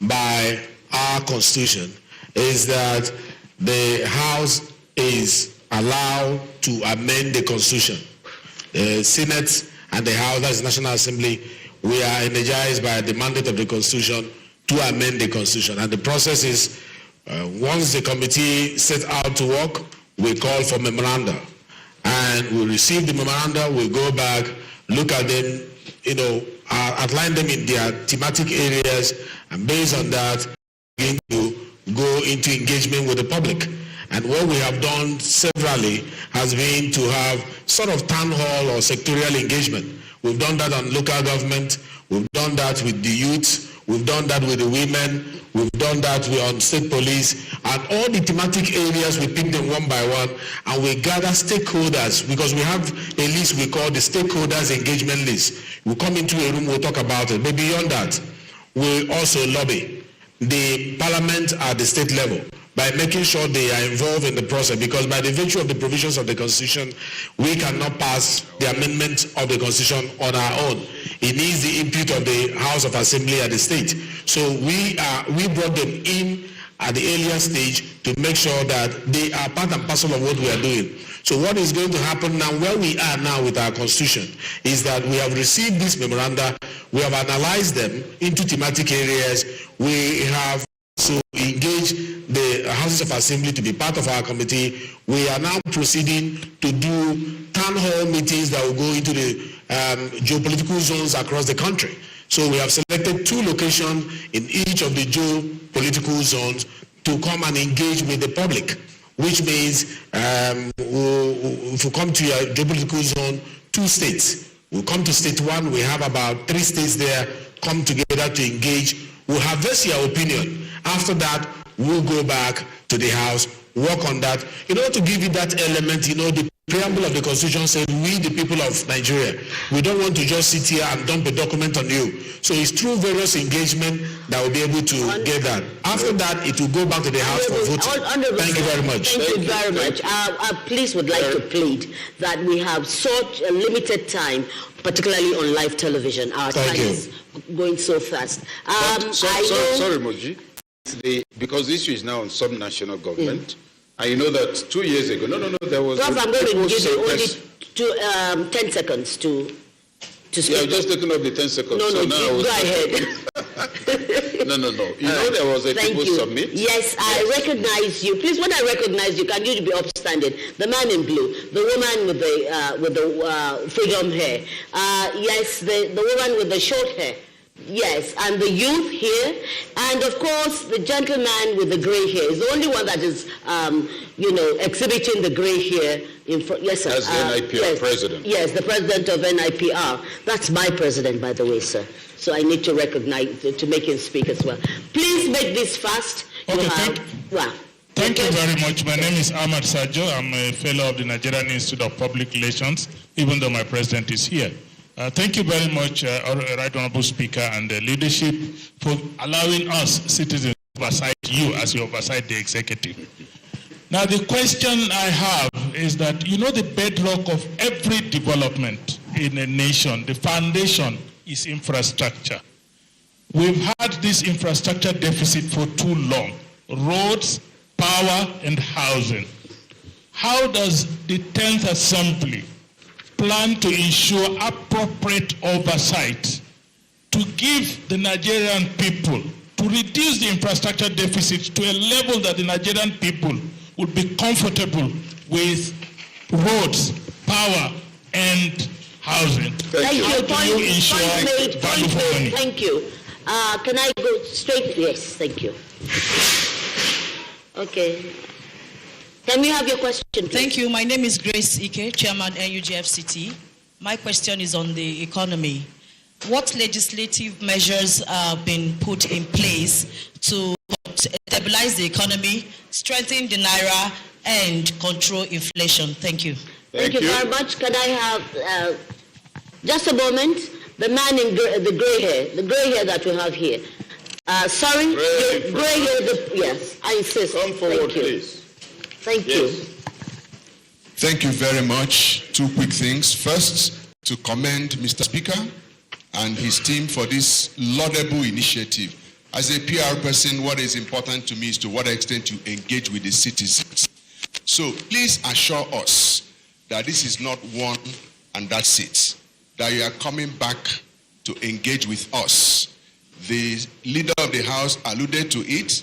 by our Constitution is that the House is allowed to amend the Constitution. The Senate and the House, that's the National Assembly, we are energized by the mandate of the Constitution to amend the Constitution. And the process is, once the committee set out to work, we call for memoranda. And we receive the memoranda, we go back, look at them, outline them in their thematic areas, and based on that, we're going to go into engagement with the public. And what we have done severally has been to have sort of town hall or sectorial engagement. We've done that on local government, we've done that with the youth, we've done that with the women, we've done that on state police, and all the thematic areas, we pick them one by one, and we gather stakeholders, because we have a list we call the stakeholders engagement list. We come into a room, we'll talk about it, but beyond that, we also lobby the parliament at the state level by making sure they are involved in the process, because by the virtue of the provisions of the Constitution, we cannot pass the amendment of the Constitution on our own. It needs the input of the House of Assembly at the state. So we brought them in at the earlier stage to make sure that they are part and parcel of what we are doing. So what is going to happen now, where we are now with our Constitution, is that we have received this memoranda, we have analyzed them into thematic areas, we have to engage the Houses of Assembly to be part of our committee. We are now proceeding to do town hall meetings that will go into the geopolitical zones across the country. So we have selected 2 locations in each of the geopolitical zones to come and engage with the public, which means if we come to a geopolitical zone, 2 states. We'll come to state 1, we have about 3 states there, come together to engage. We'll harvest your opinion. After that, we'll go back to the House, work on that. In order to give you that element, the preamble of the Constitution said, we the people of Nigeria, we don't want to just sit here and dump a document on you. So it's through various engagement that we'll be able to get that. After that, it will go back to the House for voting. Thank you very much. Thank you very much. Police would like to plead that we have such a limited time, particularly on live television. Our time is going so fast. Sorry, Moji. Because the issue is now on subnational government, and you know that 2 years ago, there was... Prof, I'm going to give you only 10 seconds to speak. Yeah, I've just taken up the 10 seconds. No, so go ahead. No. You know there was a People's Summit? Yes, I recognize you. Please, when I recognize you, can you be upstanding? The man in blue, the woman with the freedom hair. Yes, the woman with the short hair. Yes, and the youth here, and of course the gentleman with the gray hair is the only one that is, exhibiting the gray hair in front. Yes, sir. As the NIPR president. Yes, the president of NIPR. That's my president, by the way, sir. So I need to recognize, to make him speak as well. Please make this fast. Okay, thank you very much. My name is Ahmad Sajo. I'm a fellow of the Nigerian Institute of Public Relations, even though my president is here. Thank you very much, Right Honorable Speaker and the leadership, for allowing us citizens to oversight you as you oversight the executive. Now, the question I have is that, the bedrock of every development in a nation, the foundation is infrastructure. We've had this infrastructure deficit for too long. Roads, power, and housing. How does the 10th Assembly plan to ensure appropriate oversight to give the Nigerian people, to reduce the infrastructure deficit to a level that the Nigerian people would be comfortable with roads, power, and housing? Thank you. How do you ensure value for money? Thank you. Can I go straight? Yes, thank you. Okay. Can we have your question, please? Thank you. My name is Grace Ike, Chairman NUGFCT. My question is on the economy. What legislative measures have been put in place to stabilize the economy, strengthen the Naira, and control inflation? Thank you. Thank you very much. Can I have just a moment? The man in the gray hair that we have here. Sorry, gray hair. Yes, I insist. Come forward, please. Thank you. Thank you very much. 2 quick things. First, to commend Mr. Speaker and his team for this laudable initiative. As a PR person, what is important to me is to what extent you engage with the citizens. So please assure us that this is not one and that's it, that you are coming back to engage with us. The leader of the House alluded to it.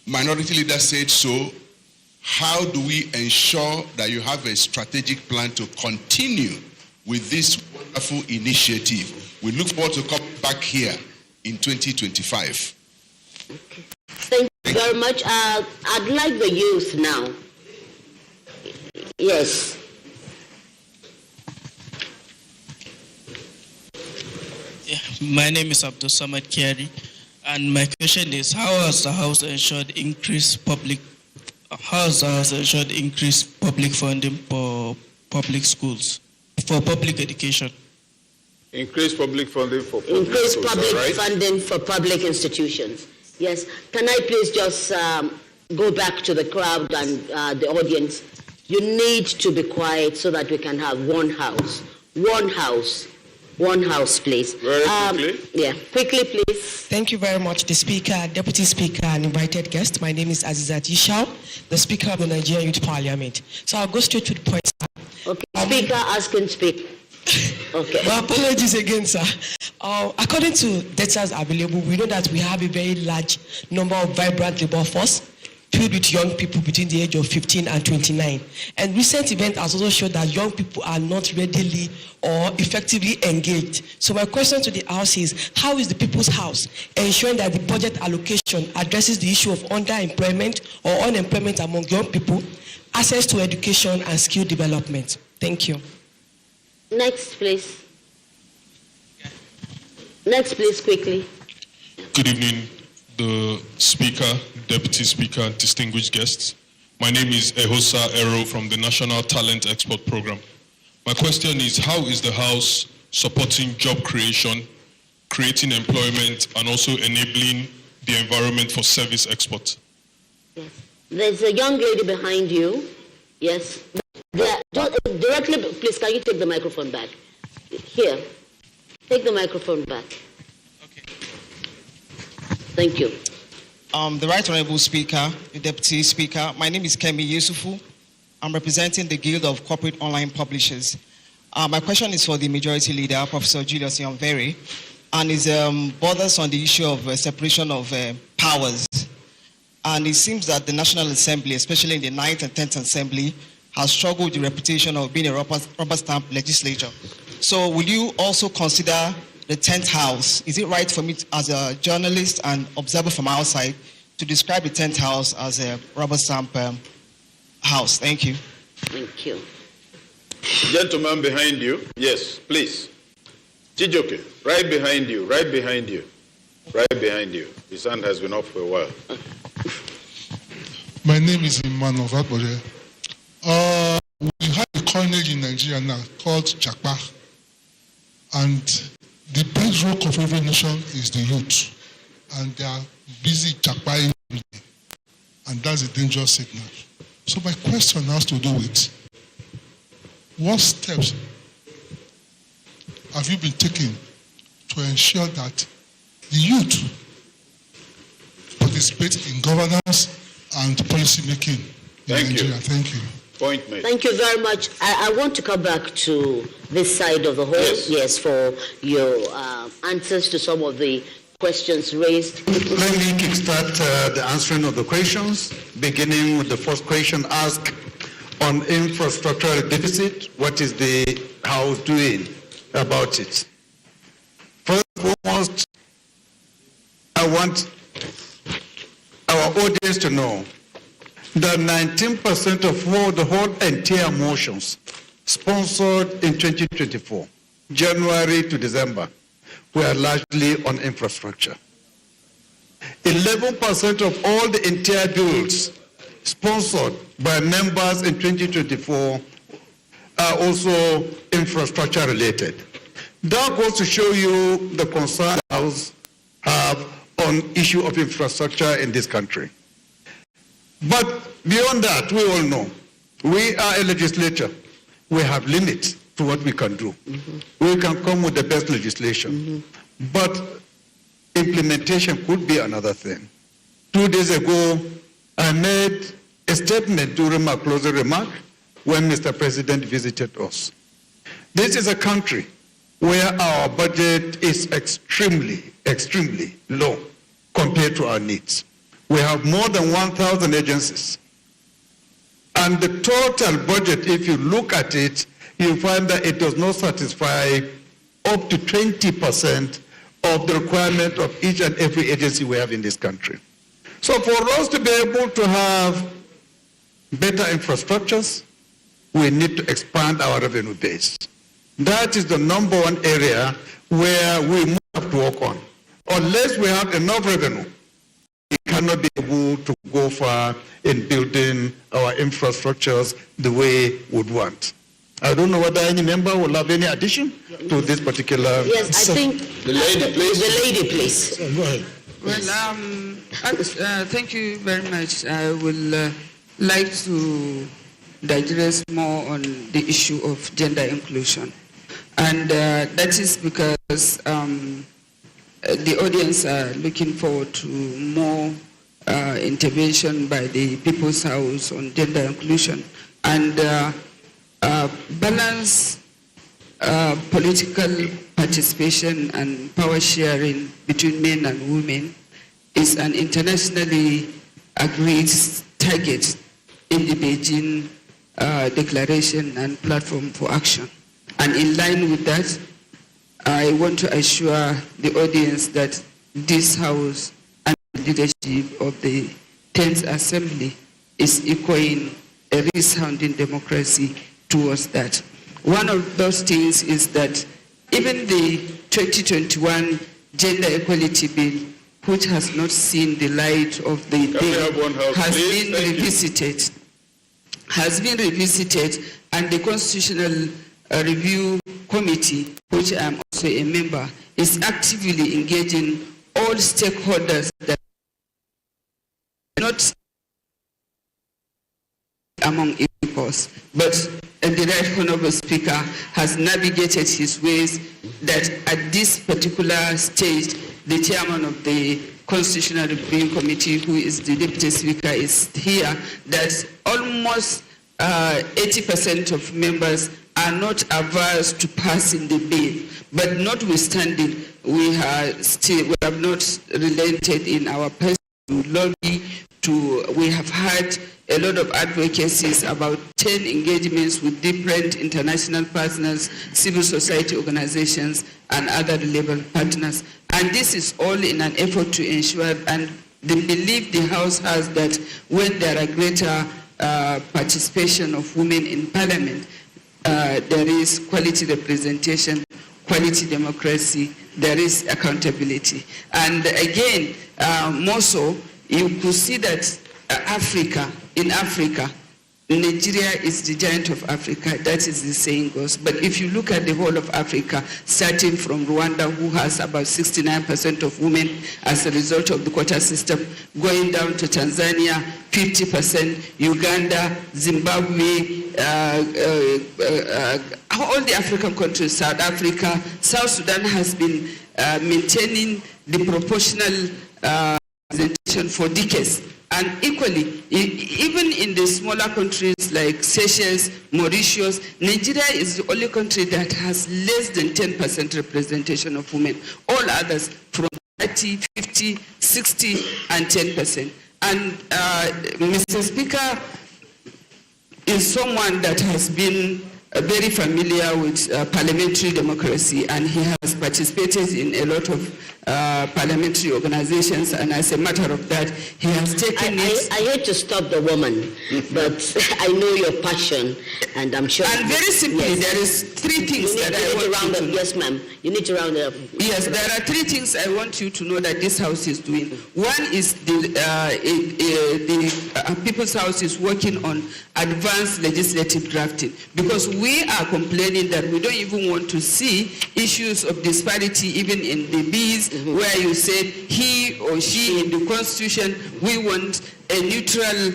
Minority leader said so. How do we ensure that you have a strategic plan to continue with this wonderful initiative We look forward to come back here in 2025. Okay. Thank you very much. I'd like the youth now. Yes. Yeah, my name is Abdul Samad Kiari, and my question is: how has the House ensured increased public funding for public schools, for public education? Increase public funding for public Increase schools, public right? funding for public institutions. Yes. Can I please just go back to the crowd and the audience? You need to be quiet so that we can have one house. One house. One house, please. Very quickly. Yeah, quickly, please. Thank you very much, the Speaker, Deputy Speaker, and invited guest. My name is Azizat Ishao, the Speaker of the Nigerian Youth Parliament. So I'll go straight to the point, sir. Okay, Speaker, ask and speak. Okay. My apologies again, sir. According to data available, we know that we have a very large number of vibrant labor force filled with young people between the age of 15 and 29. And recent events has also showed that young people are not readily or effectively engaged. So my question to the House is, how is the People's House ensuring that the budget allocation addresses the issue of underemployment or unemployment among young people, access to education and skill development? Thank you. Next, please. Next, please, quickly. Good evening, the Speaker, Deputy Speaker, distinguished guests. My name is Ehosa Ero from the National Talent Export Program. My question is, how is the House supporting job creation, creating employment, and also enabling the environment for service export? Yes. There's a young lady behind you. Yes. Directly, please, can you take the microphone back? Here. Take the microphone back. Okay. Thank you. The Right Honorable Speaker, the Deputy Speaker, my name is Kemi Yusufu. I'm representing the Guild of Corporate Online Publishers. My question is for the Majority Leader, Professor Julius Yonveri, and it borders on the issue of separation of powers. And it seems that the National Assembly, especially in the 9th and 10th Assembly, has struggled with the reputation of being a rubber stamp legislature. So will you also consider the 10th House? Is it right for me as a journalist and observer from outside to describe the 10th House as a rubber stamp house? Thank you. Thank you. Gentleman behind you. Yes, please. Chijoke, right behind you, right behind you, right behind you. His hand has been up for a while. My name is Emmanuel Vadbore. We have a coinage in Nigeria now called Jakpa. And the bedrock of every nation is the youth. And they are busy Jakpaing every day. And that's a dangerous signal. So my question has to do with, what steps have you been taking to ensure that the youth participate in governance and policy making in Nigeria? Thank you. Point made. Thank you very much. I want to come back to this side of the hall, yes for your answers to some of the questions raised. Let me kickstart the answering of the questions, beginning with the first question asked on infrastructural deficit. What is the House doing about it? First and foremost, I want our audience to know that 19% of all the whole entire motions sponsored in 2024, January to December, were largely on infrastructure. 11% of all the entire bills sponsored by members in 2024 are also infrastructure related. That goes to show you the concern the House have on issue of infrastructure in this country. But beyond that, we all know, we are a legislature. We have limits to what we can do. We can come with the best legislation. But implementation could be another thing. 2 days ago, I made a statement during my closing remark when Mr. President visited us. This is a country where our budget is extremely, extremely low compared to our needs. We have more than 1,000 agencies. And the total budget, if you look at it, you find that it does not satisfy up to 20% of the requirement of each and every agency we have in this country. So for us to be able to have better infrastructures, we need to expand our revenue base. That is the number one area where we have to work on. Unless we have enough revenue, we cannot be able to go far in building our infrastructures the way we would want. I don't know whether any member will have any addition to this particular. Yes, I think the lady, please. The lady, please. Go ahead. Well, thank you very much. I will like to digress more on the issue of gender inclusion. And that is because the audience are looking forward to more intervention by the People's House on gender inclusion. And balance political participation and power sharing between men and women is an internationally agreed target in the Beijing Declaration and Platform for Action. And in line with that, I want to assure the audience that this House and the leadership of the 10th Assembly is echoing a resounding democracy towards that. One of those things is that even the 2021 Gender Equality Bill, which has not seen the light of the bill, has been revisited, and the Constitutional Review Committee, which I am also a member, is actively engaging all stakeholders that are not among equals, but the Right Honourable Speaker has navigated his ways that at this particular stage, the chairman of the Constitutional Review Committee, who is the Deputy Speaker, is here, that almost 80% of members are not averse to passing the bill. But notwithstanding, we have not relented in our personal lobby. We have had a lot of advocacies about 10 engagements with different international partners, civil society organizations, and other relevant partners. And this is all in an effort to ensure, and the belief the House has, that when there are greater participation of women in Parliament, there is quality representation, quality democracy, there is accountability. And again, more so, you could see that in Africa, Nigeria is the giant of Africa, that is the saying goes. But if you look at the whole of Africa, starting from Rwanda, who has about 69% of women as a result of the quota system, going down to Tanzania, 50%, Uganda, Zimbabwe, all the African countries, South Africa, South Sudan has been maintaining the proportional representation for decades. And equally, even in the smaller countries like Seychelles, Mauritius, Nigeria is the only country that has less than 10% representation of women. All others from 30, 50, 60, and 10%. And Mr. Speaker is someone that has been very familiar with parliamentary democracy, and he has participated in a lot of parliamentary organizations, and as a matter of that, he has taken it. I hate to stop the woman, but I know your passion, and I'm sure. And very simply, yes, there is three things that I want you to know. Yes, ma'am. You need to round it up. Yes, there are three things I want you to know that this House is doing. One is the People's House is working on advanced legislative drafting, because we are complaining that we don't even want to see issues of disparity even in the bills, where you said he or she in the Constitution. We want a neutral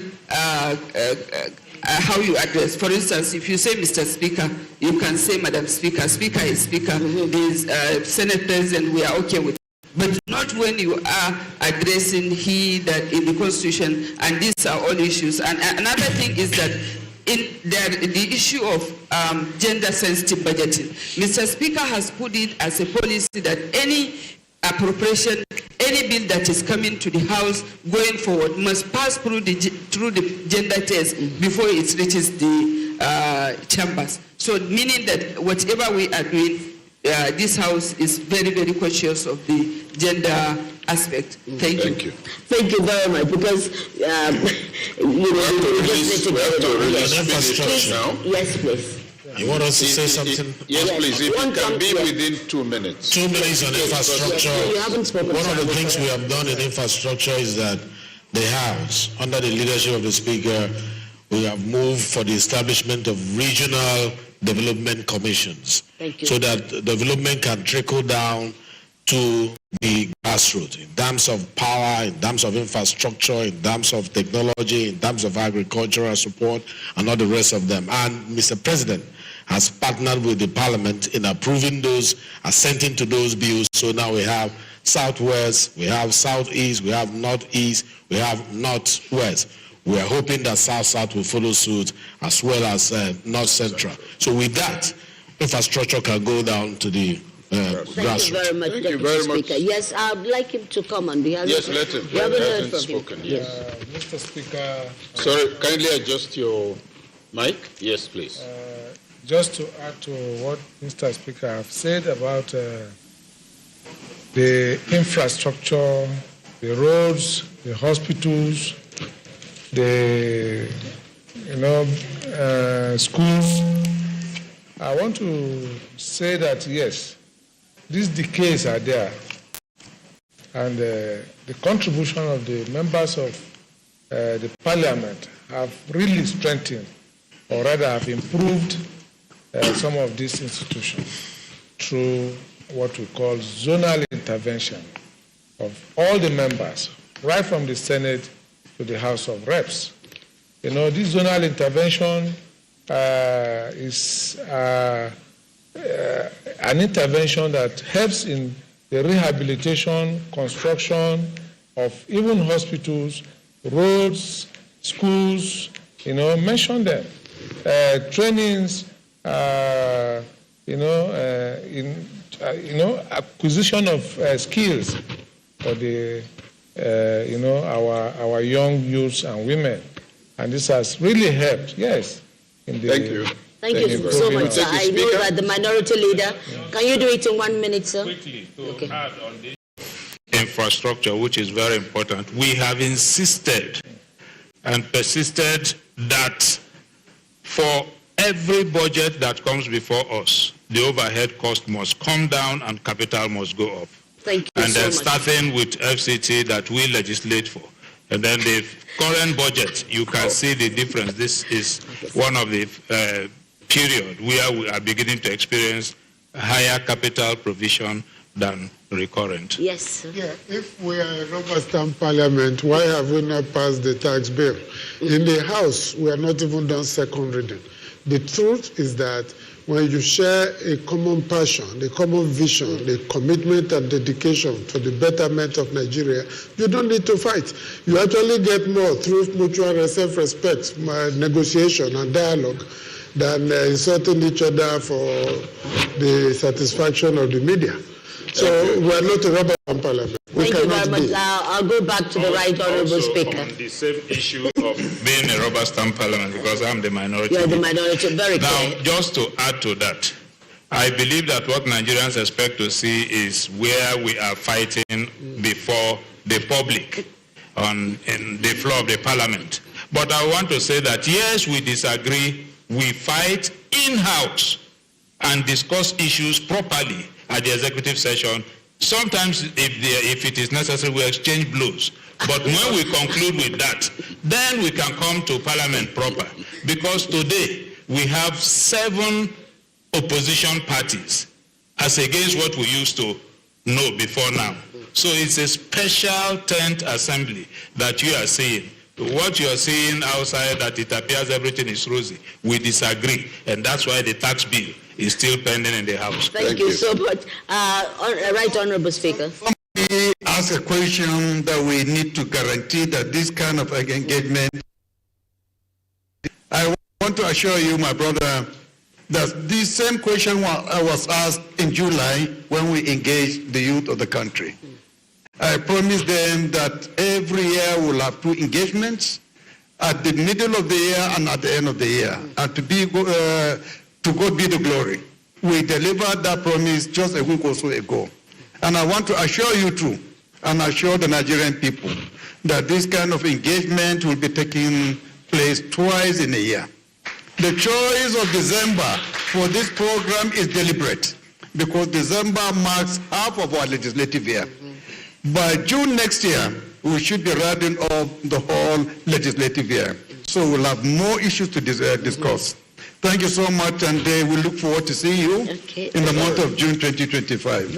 how you address. For instance, if you say Mr. Speaker, you can say Madam Speaker. Speaker is Speaker. The Senate President, we are okay with. But not when you are addressing he that in the Constitution, and these are all issues. And another thing is that the issue of gender-sensitive budgeting. Mr. Speaker has put it as a policy that any appropriation, any bill that is coming to the House going forward must pass through the gender test before it reaches the chambers. So meaning that whatever we are doing, this House is very, very conscious of the gender aspect. Thank you. Thank you very much, because we have to release infrastructure now. Yes, please. You want us to say something? Yes, please. If it can be within 2 minutes. 2 minutes on infrastructure. You haven't spoken. One of the things we have done in infrastructure is that the House, under the leadership of the Speaker, we have moved for the establishment of regional development commissions. Thank you. So that development can trickle down to the grassroots in terms of power, in terms of infrastructure, in terms of technology, in terms of agricultural support, and all the rest of them. And Mr. President has partnered with the Parliament in approving those, assenting to those bills. So now we have Southwest, we have Southeast, we have Northeast, we have Northwest. We are hoping that South-South will follow suit, as well as North-Central. So with that, infrastructure can go down to the Thank you very much, Deputy Speaker. Yes, I'd like him to come on behalf Yes, of... let him. We haven't heard from Spoken, him. yes. Mr. Speaker. Sorry, kindly adjust your mic. Yes, please. Just to add to what Mr. Speaker have said about the infrastructure, the roads, the hospitals, the schools, I want to say that yes, these decays are there, and the contribution of the members of the Parliament have really strengthened, or rather have improved some of these institutions through what we call zonal intervention of all the members, right from the Senate to the House of Reps. This zonal intervention is an intervention that helps in the rehabilitation, construction of even hospitals, roads, schools, mention them, trainings, acquisition of skills for the, our young youths and women. And this has really helped, yes. Thank you. Thank you so much, sir. I know that the minority leader, can you do it in 1 minute, sir? Quickly, to add on this infrastructure, which is very important, we have insisted and persisted that for every budget that comes before us, the overhead cost must come down and capital must go up. Thank you and then starting with FCT that we legislate for. And then the current budget, you can see the difference. This is one of the period where we are beginning to experience higher capital provision than recurrent. Yes, sir. Yeah, if we are a rubber stamp parliament, why have we not passed the tax bill? In the House, we are not even done second reading. The truth is that when you share a common passion, the common vision, the commitment and dedication for the betterment of Nigeria, you don't need to fight. You actually get more through mutual self-respect, negotiation and dialogue than insulting each other for the satisfaction of the media. So we are not a rubber stamp parliament. Thank you very much. I'll go back to the right honourable speaker. On the same issue of being a rubber stamp parliament, because I'm the minority. You're the minority, very clear. Now, just to add to that, I believe that what Nigerians expect to see is where we are fighting before the public in the floor of the parliament. But I want to say that yes, we disagree. We fight in-house and discuss issues properly at the executive session. Sometimes, if it is necessary, we exchange blows. But when we conclude with that, then we can come to Parliament proper. Because today, we have 7 opposition parties as against what we used to know before now. So it's a special tent assembly that you are seeing. What you are seeing outside, that it appears everything is rosy, we disagree. And that's why the tax bill is still pending in the House. Thank you so much. Right Honourable Speaker. Somebody asked a question that we need to guarantee that this kind of engagement. I want to assure you, my brother, that the same question was asked in July when we engaged the youth of the country. I promised them that every year we'll have 2 engagements at the middle of the year and at the end of the year, and to God be the glory. We delivered that promise just a week or so ago. And I want to assure you too, and assure the Nigerian people, that this kind of engagement will be taking place twice in a year. The choice of December for this program is deliberate, because December marks half of our legislative year. By June next year, we should be wrapping up the whole legislative year. So we'll have more issues to discuss. Thank you so much, and we look forward to seeing you in the month of June 2025.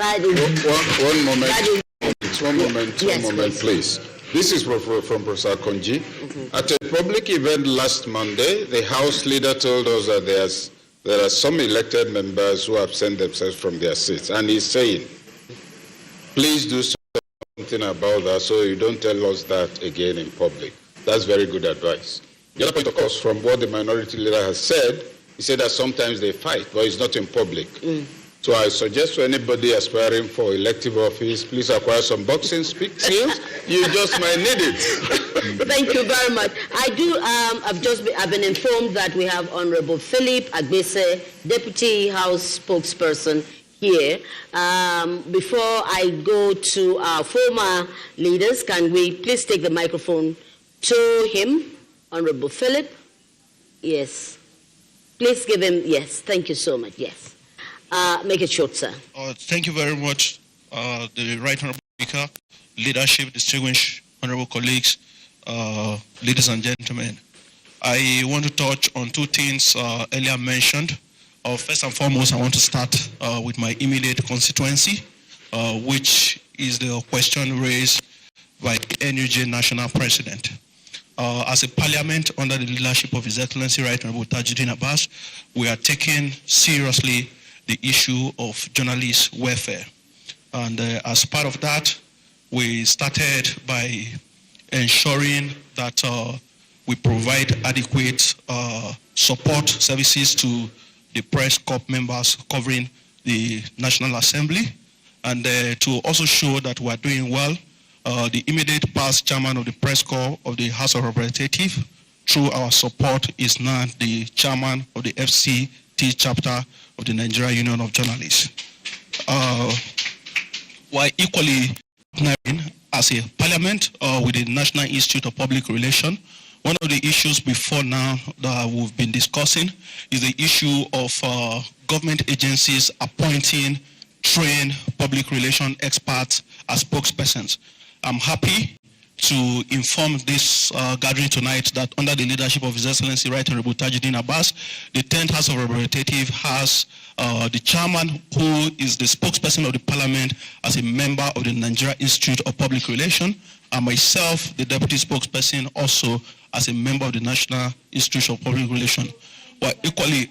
One moment, please. This is from Professor Konji. At a public event last Monday, the House leader told us that there are some elected members who absent themselves from their seats, and he's saying, please do something about that so you don't tell us that again in public. That's very good advice. The other point, of course, from what the minority leader has said, he said that sometimes they fight, but it's not in public. So I suggest to anybody aspiring for elective office, please acquire some boxing skills. You just might need it. Thank you very much. I do. I've been informed that we have Honorable Philip Agbese, Deputy House Spokesperson, here. Before I go to our former leaders, can we please take the microphone to him, Honorable Philip? Yes. Please give him, yes, thank you so much, yes. Make it short, sir. Thank you very much, the Right Honorable Speaker, leadership, distinguished honorable colleagues, ladies and gentlemen. I want to touch on two things earlier mentioned. First and foremost, I want to start with my immediate constituency, which is the question raised by the NUJ National President. As a parliament under the leadership of His Excellency Right Honorable Tajuddin Abbas, we are taking seriously the issue of journalist welfare. And as part of that, we started by ensuring that we provide adequate support services to the press corps members covering the National Assembly, and to also show that we are doing well. The immediate past chairman of the press corps of the House of Representatives, through our support, is now the chairman of the FCT chapter of the Nigerian Union of Journalists. We're equally partnering as a parliament with the National Institute of Public Relations. One of the issues before now that we've been discussing is the issue of government agencies appointing trained public relation experts as spokespersons. I'm happy to inform this gathering tonight that under the leadership of His Excellency Right Honorable Tajuddin Abbas, the 10th House of Representatives has the chairman, who is the spokesperson of the parliament, as a member of the Nigeria Institute of Public Relations, and myself, the deputy spokesperson, also as a member of the National Institute of Public Relations. But equally,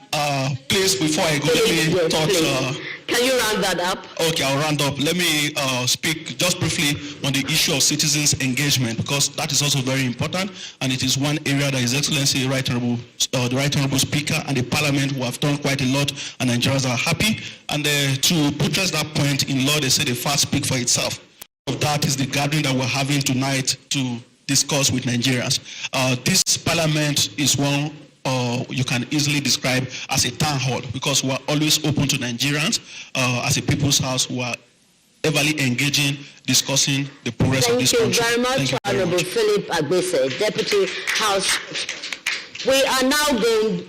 please, before I go, let me talk. Can you round that up? Okay, I'll round up. Let me speak just briefly on the issue of citizens' engagement, because that is also very important, and it is one area that His Excellency the Right Honorable Speaker and the Parliament who have done quite a lot, and Nigerians are happy. And to buttress that point, in law they say the facts speak for itself. That is the gathering that we're having tonight to discuss with Nigerians. This Parliament is one you can easily describe as a town hall, because we are always open to Nigerians as a people's house who are everly engaging, discussing the progress of this country. Thank you very much, Honorable Philip Agbese, Deputy House. We are now going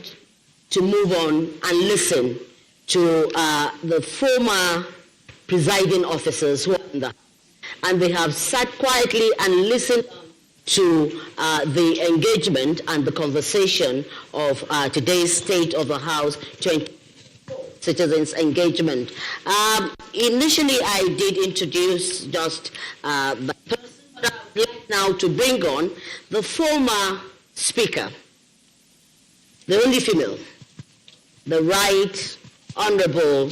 to move on and listen to the former presiding officers who are in the House. And they have sat quietly and listened to the engagement and the conversation of today's State of the House 20 citizens engagement. Initially, I did introduce just the person, but I would like now to bring on the former Speaker, the only female, the Right Honorable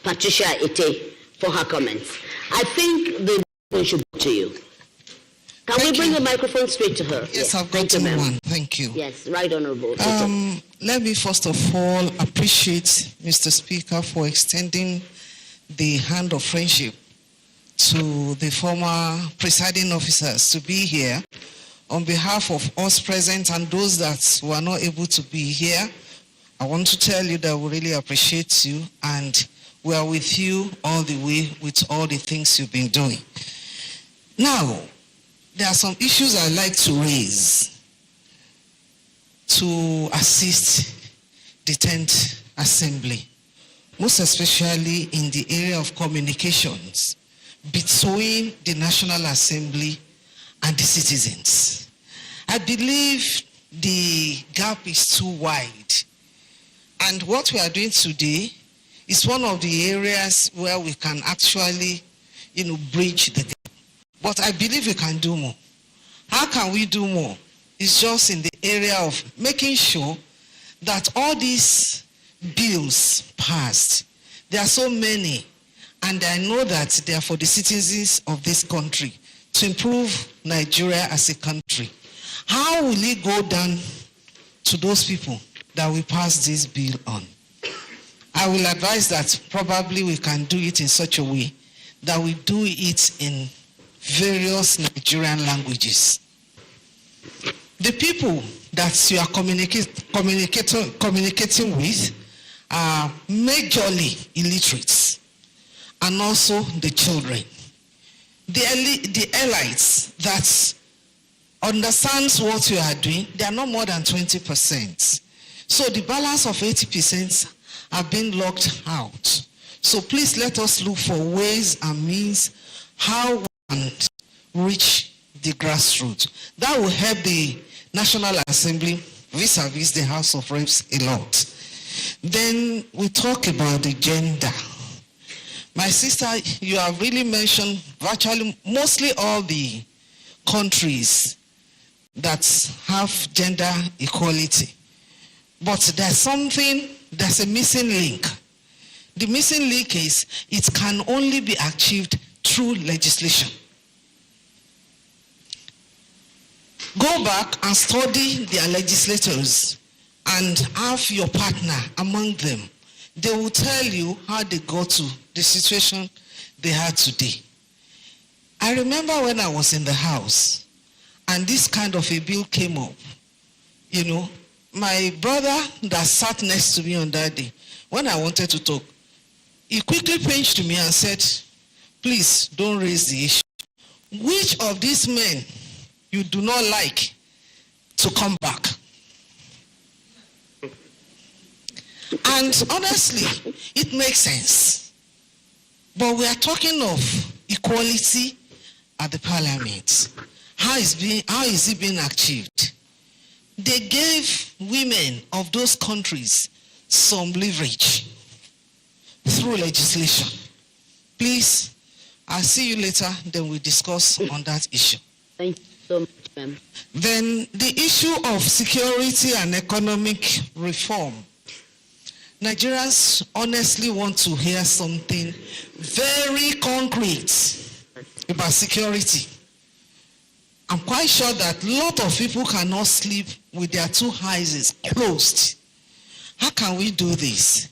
Patricia Ite, for her comments. I think the microphone should go to you. Can we bring the microphone straight to her? Yes, I've got one. Thank you. Yes, Right Honorable. Let me first of all appreciate Mr. Speaker for extending the hand of friendship to the former presiding officers to be here. On behalf of us present and those that were not able to be here, I want to tell you that we really appreciate you and we are with you all the way with all the things you've been doing. Now, there are some issues I'd like to raise to assist the 10th Assembly, most especially in the area of communications between the National Assembly and the citizens. I believe the gap is too wide. And what we are doing today is one of the areas where we can actually, bridge the gap. But I believe we can do more. How can we do more? It's just in the area of making sure that all these bills passed, there are so many, and I know that they are for the citizens of this country to improve Nigeria as a country. How will it go down to those people that we pass this bill on? I will advise that probably we can do it in such a way that we do it in various Nigerian languages. The people that you are communicating with are majorly illiterates, and also the children. The elites that understands what you are doing, they are not more than 20%. So the balance of 80% are being locked out. So please let us look for ways and means how we can reach the grassroots. That will help the National Assembly vis-a-vis the House of Reps a lot. Then we talk about the gender. My sister, you have really mentioned virtually mostly all the countries that have gender equality. But there's a missing link. The missing link is it can only be achieved through legislation. Go back and study their legislators and have your partner among them. They will tell you how they got to the situation they had today. I remember when I was in the House and this kind of a bill came up, my brother that sat next to me on that day, when I wanted to talk, he quickly pinched me and said, please don't raise the issue. Which of these men you do not like to come back? And honestly, it makes sense. But we are talking of equality at the parliament. How is it being achieved? They gave women of those countries some leverage through legislation. Please, I'll see you later, then we'll discuss on that issue. Thank you so much, ma'am. Then the issue of security and economic reform. Nigerians honestly want to hear something very concrete about security. I'm quite sure that a lot of people cannot sleep with their two eyes closed. How can we do this?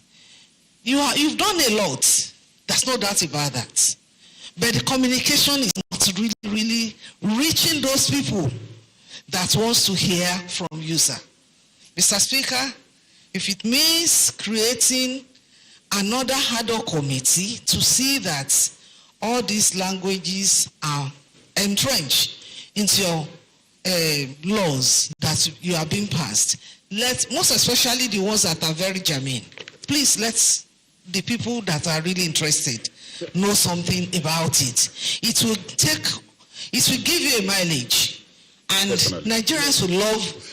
You've done a lot. There's no doubt about that. But the communication is not really reaching those people that wants to hear from you, sir. Mr. Speaker, if it means creating another ad hoc committee to see that all these languages are entrenched into your laws that you are being passed, most especially the ones that are very germane, please let the people that are really interested know something about it. It will give you a mileage, and definitely. Nigerians will love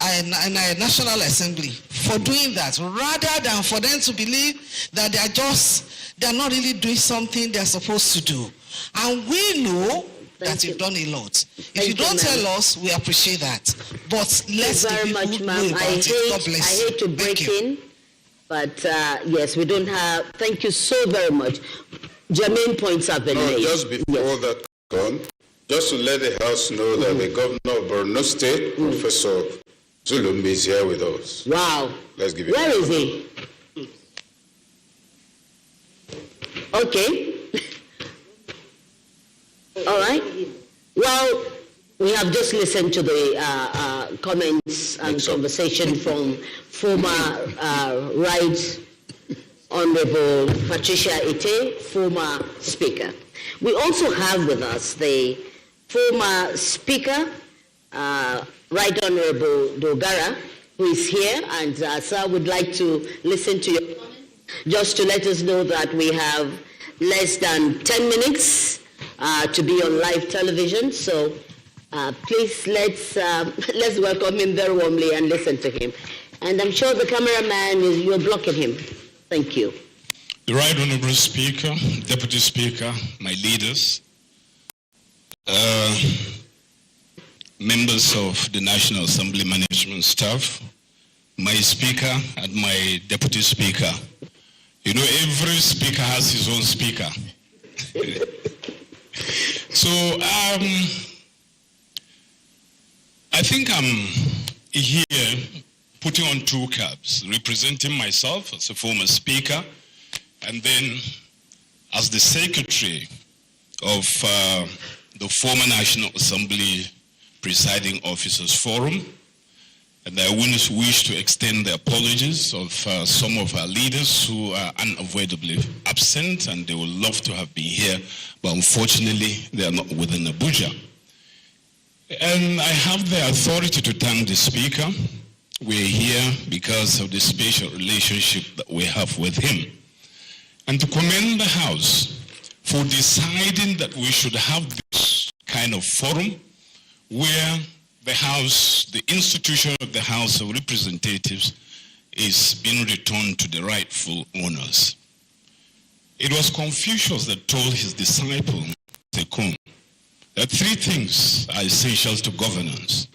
a National Assembly for doing that, rather than for them to believe that they're not really doing something they're supposed to do. And we know that you've done a lot. If you don't tell us, we appreciate that. But let's the people know about it. God bless you. I hate to break in, but yes, we don't have. Thank you so very much. Germaine points have been made. Just before that gone, just to let the House know that the governor of Borno State, Professor Zulumbi, is here with us. Wow. Let's give it. Where is he? Okay. All right. Well, We have just listened to the comments and conversation from former Right Honorable Patricia Ite, former Speaker. We also have with us the former Speaker, Right Honorable Dogara, who is here, and sir would like to listen to your comments, just to let us know that we have less than 10 minutes to be on live television. So please let's welcome him very warmly and listen to him. And I'm sure the cameraman you're blocking him. Thank you. The Right Honorable Speaker, Deputy Speaker, my leaders, members of the National Assembly Management Staff, my Speaker and my Deputy Speaker. You know, every speaker has his own speaker. So, I think I'm here putting on two caps, representing myself as a former speaker, and then as the secretary of the former National Assembly Presiding Officers Forum. And I wish to extend the apologies of some of our leaders who are unavoidably absent, and they would love to have been here, but unfortunately they are not within Abuja. And I have the authority to thank the Speaker. We're here because of the special relationship that we have with him. And to commend the House for deciding that we should have this kind of forum where the House, the institution of the House of Representatives is being returned to the rightful owners. It was Confucius that told his disciple, Tekun, that three things are essential to governance: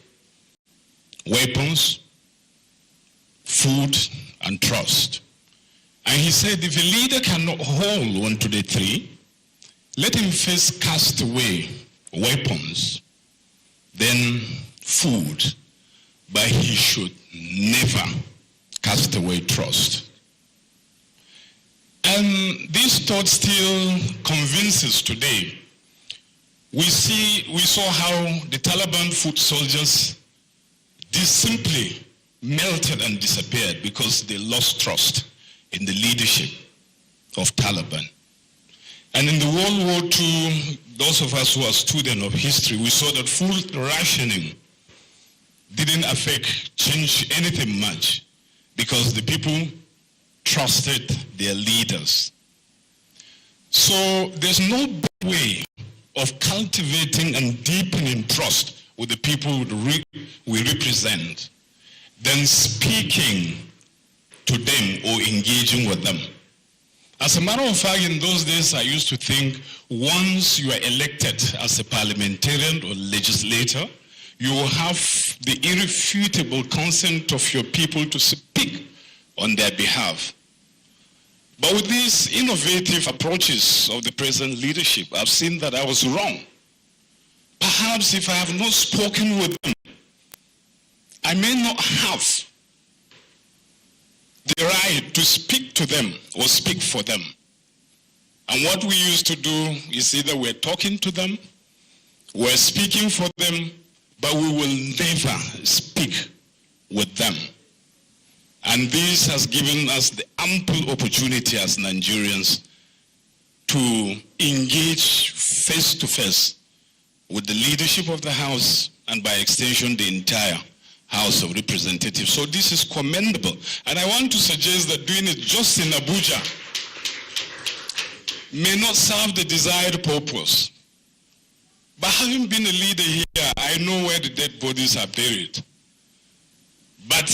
weapons, food, and trust. And he said, if a leader cannot hold one to the three, let him first cast away weapons, then food, but he should never cast away trust. And this thought still convinces today. We saw how the Taliban foot soldiers simply melted and disappeared because they lost trust in the leadership of Taliban. And in the World War II, those of us who are students of history, we saw that food rationing didn't change anything much because the people trusted their leaders. So there's no better way of cultivating and deepening trust with the people we represent than speaking to them or engaging with them. As a matter of fact, in those days, I used to think once you are elected as a parliamentarian or legislator, you will have the irrefutable consent of your people to speak on their behalf. But with these innovative approaches of the present leadership, I've seen that I was wrong. Perhaps if I have not spoken with them, I may not have the right to speak to them or speak for them. And what we used to do is either we're talking to them, we're speaking for them, but we will never speak with them. And this has given us the ample opportunity as Nigerians to engage face to face with the leadership of the House and by extension the entire House of Representatives. So this is commendable. And I want to suggest that doing it just in Abuja may not serve the desired purpose. But having been a leader here, I know where the dead bodies are buried. But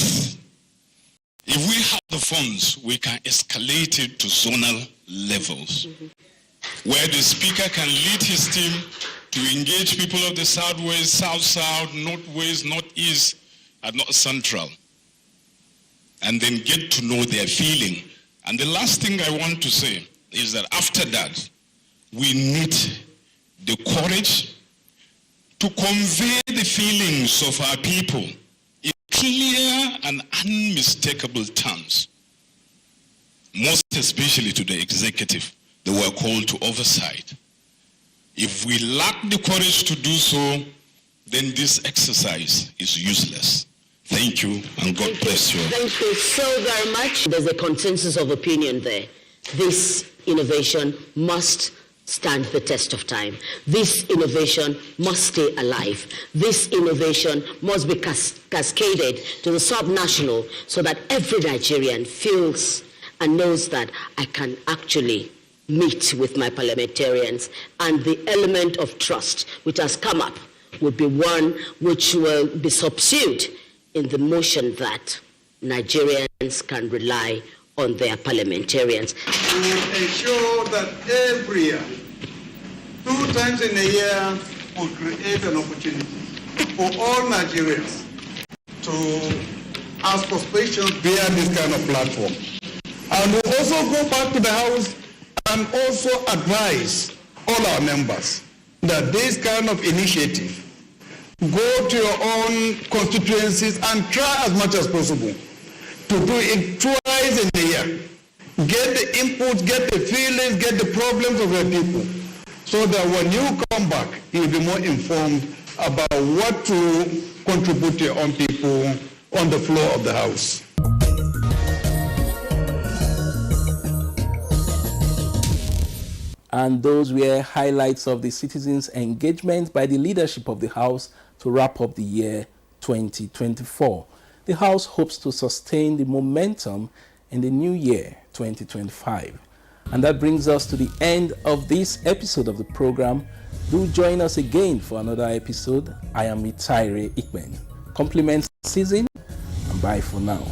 if we have the funds, we can escalate it to zonal levels, where the speaker can lead his team to engage people of the Southwest, South-South, Northwest, Northeast, and North Central, and then get to know their feeling. And the last thing I want to say is that after that, we need the courage to convey the feelings of our people in clear and unmistakable terms, most especially to the executive that were called to oversight. If we lack the courage to do so, then this exercise is useless. Thank you, and God bless you. Thank you so very much. There's a consensus of opinion there. This innovation must stand the test of time. This innovation must stay alive. This innovation must be cascaded to the subnational so that every Nigerian feels and knows that I can actually meet with my parliamentarians, and the element of trust which has come up would be one which will be subsumed in the motion that Nigerians can rely on their parliamentarians. To ensure that every year, 2 times in a year, will create an opportunity for all Nigerians to ask for questions via this kind of platform. And we'll also go back to the House and also advise all our members that this kind of initiative, go to your own constituencies and try as much as possible to do it twice in a year. Get the inputs, get the feelings, get the problems of your people, so that when you come back, you'll be more informed about what to contribute to your own people on the floor of the House. And those were highlights of the citizens' engagement by the leadership of the House to wrap up the year 2024. The House hopes to sustain the momentum in the new year 2025. And that brings us to the end of this episode of the program. Do join us again for another episode. I am Itaire Ikben. Compliments season, and bye for now.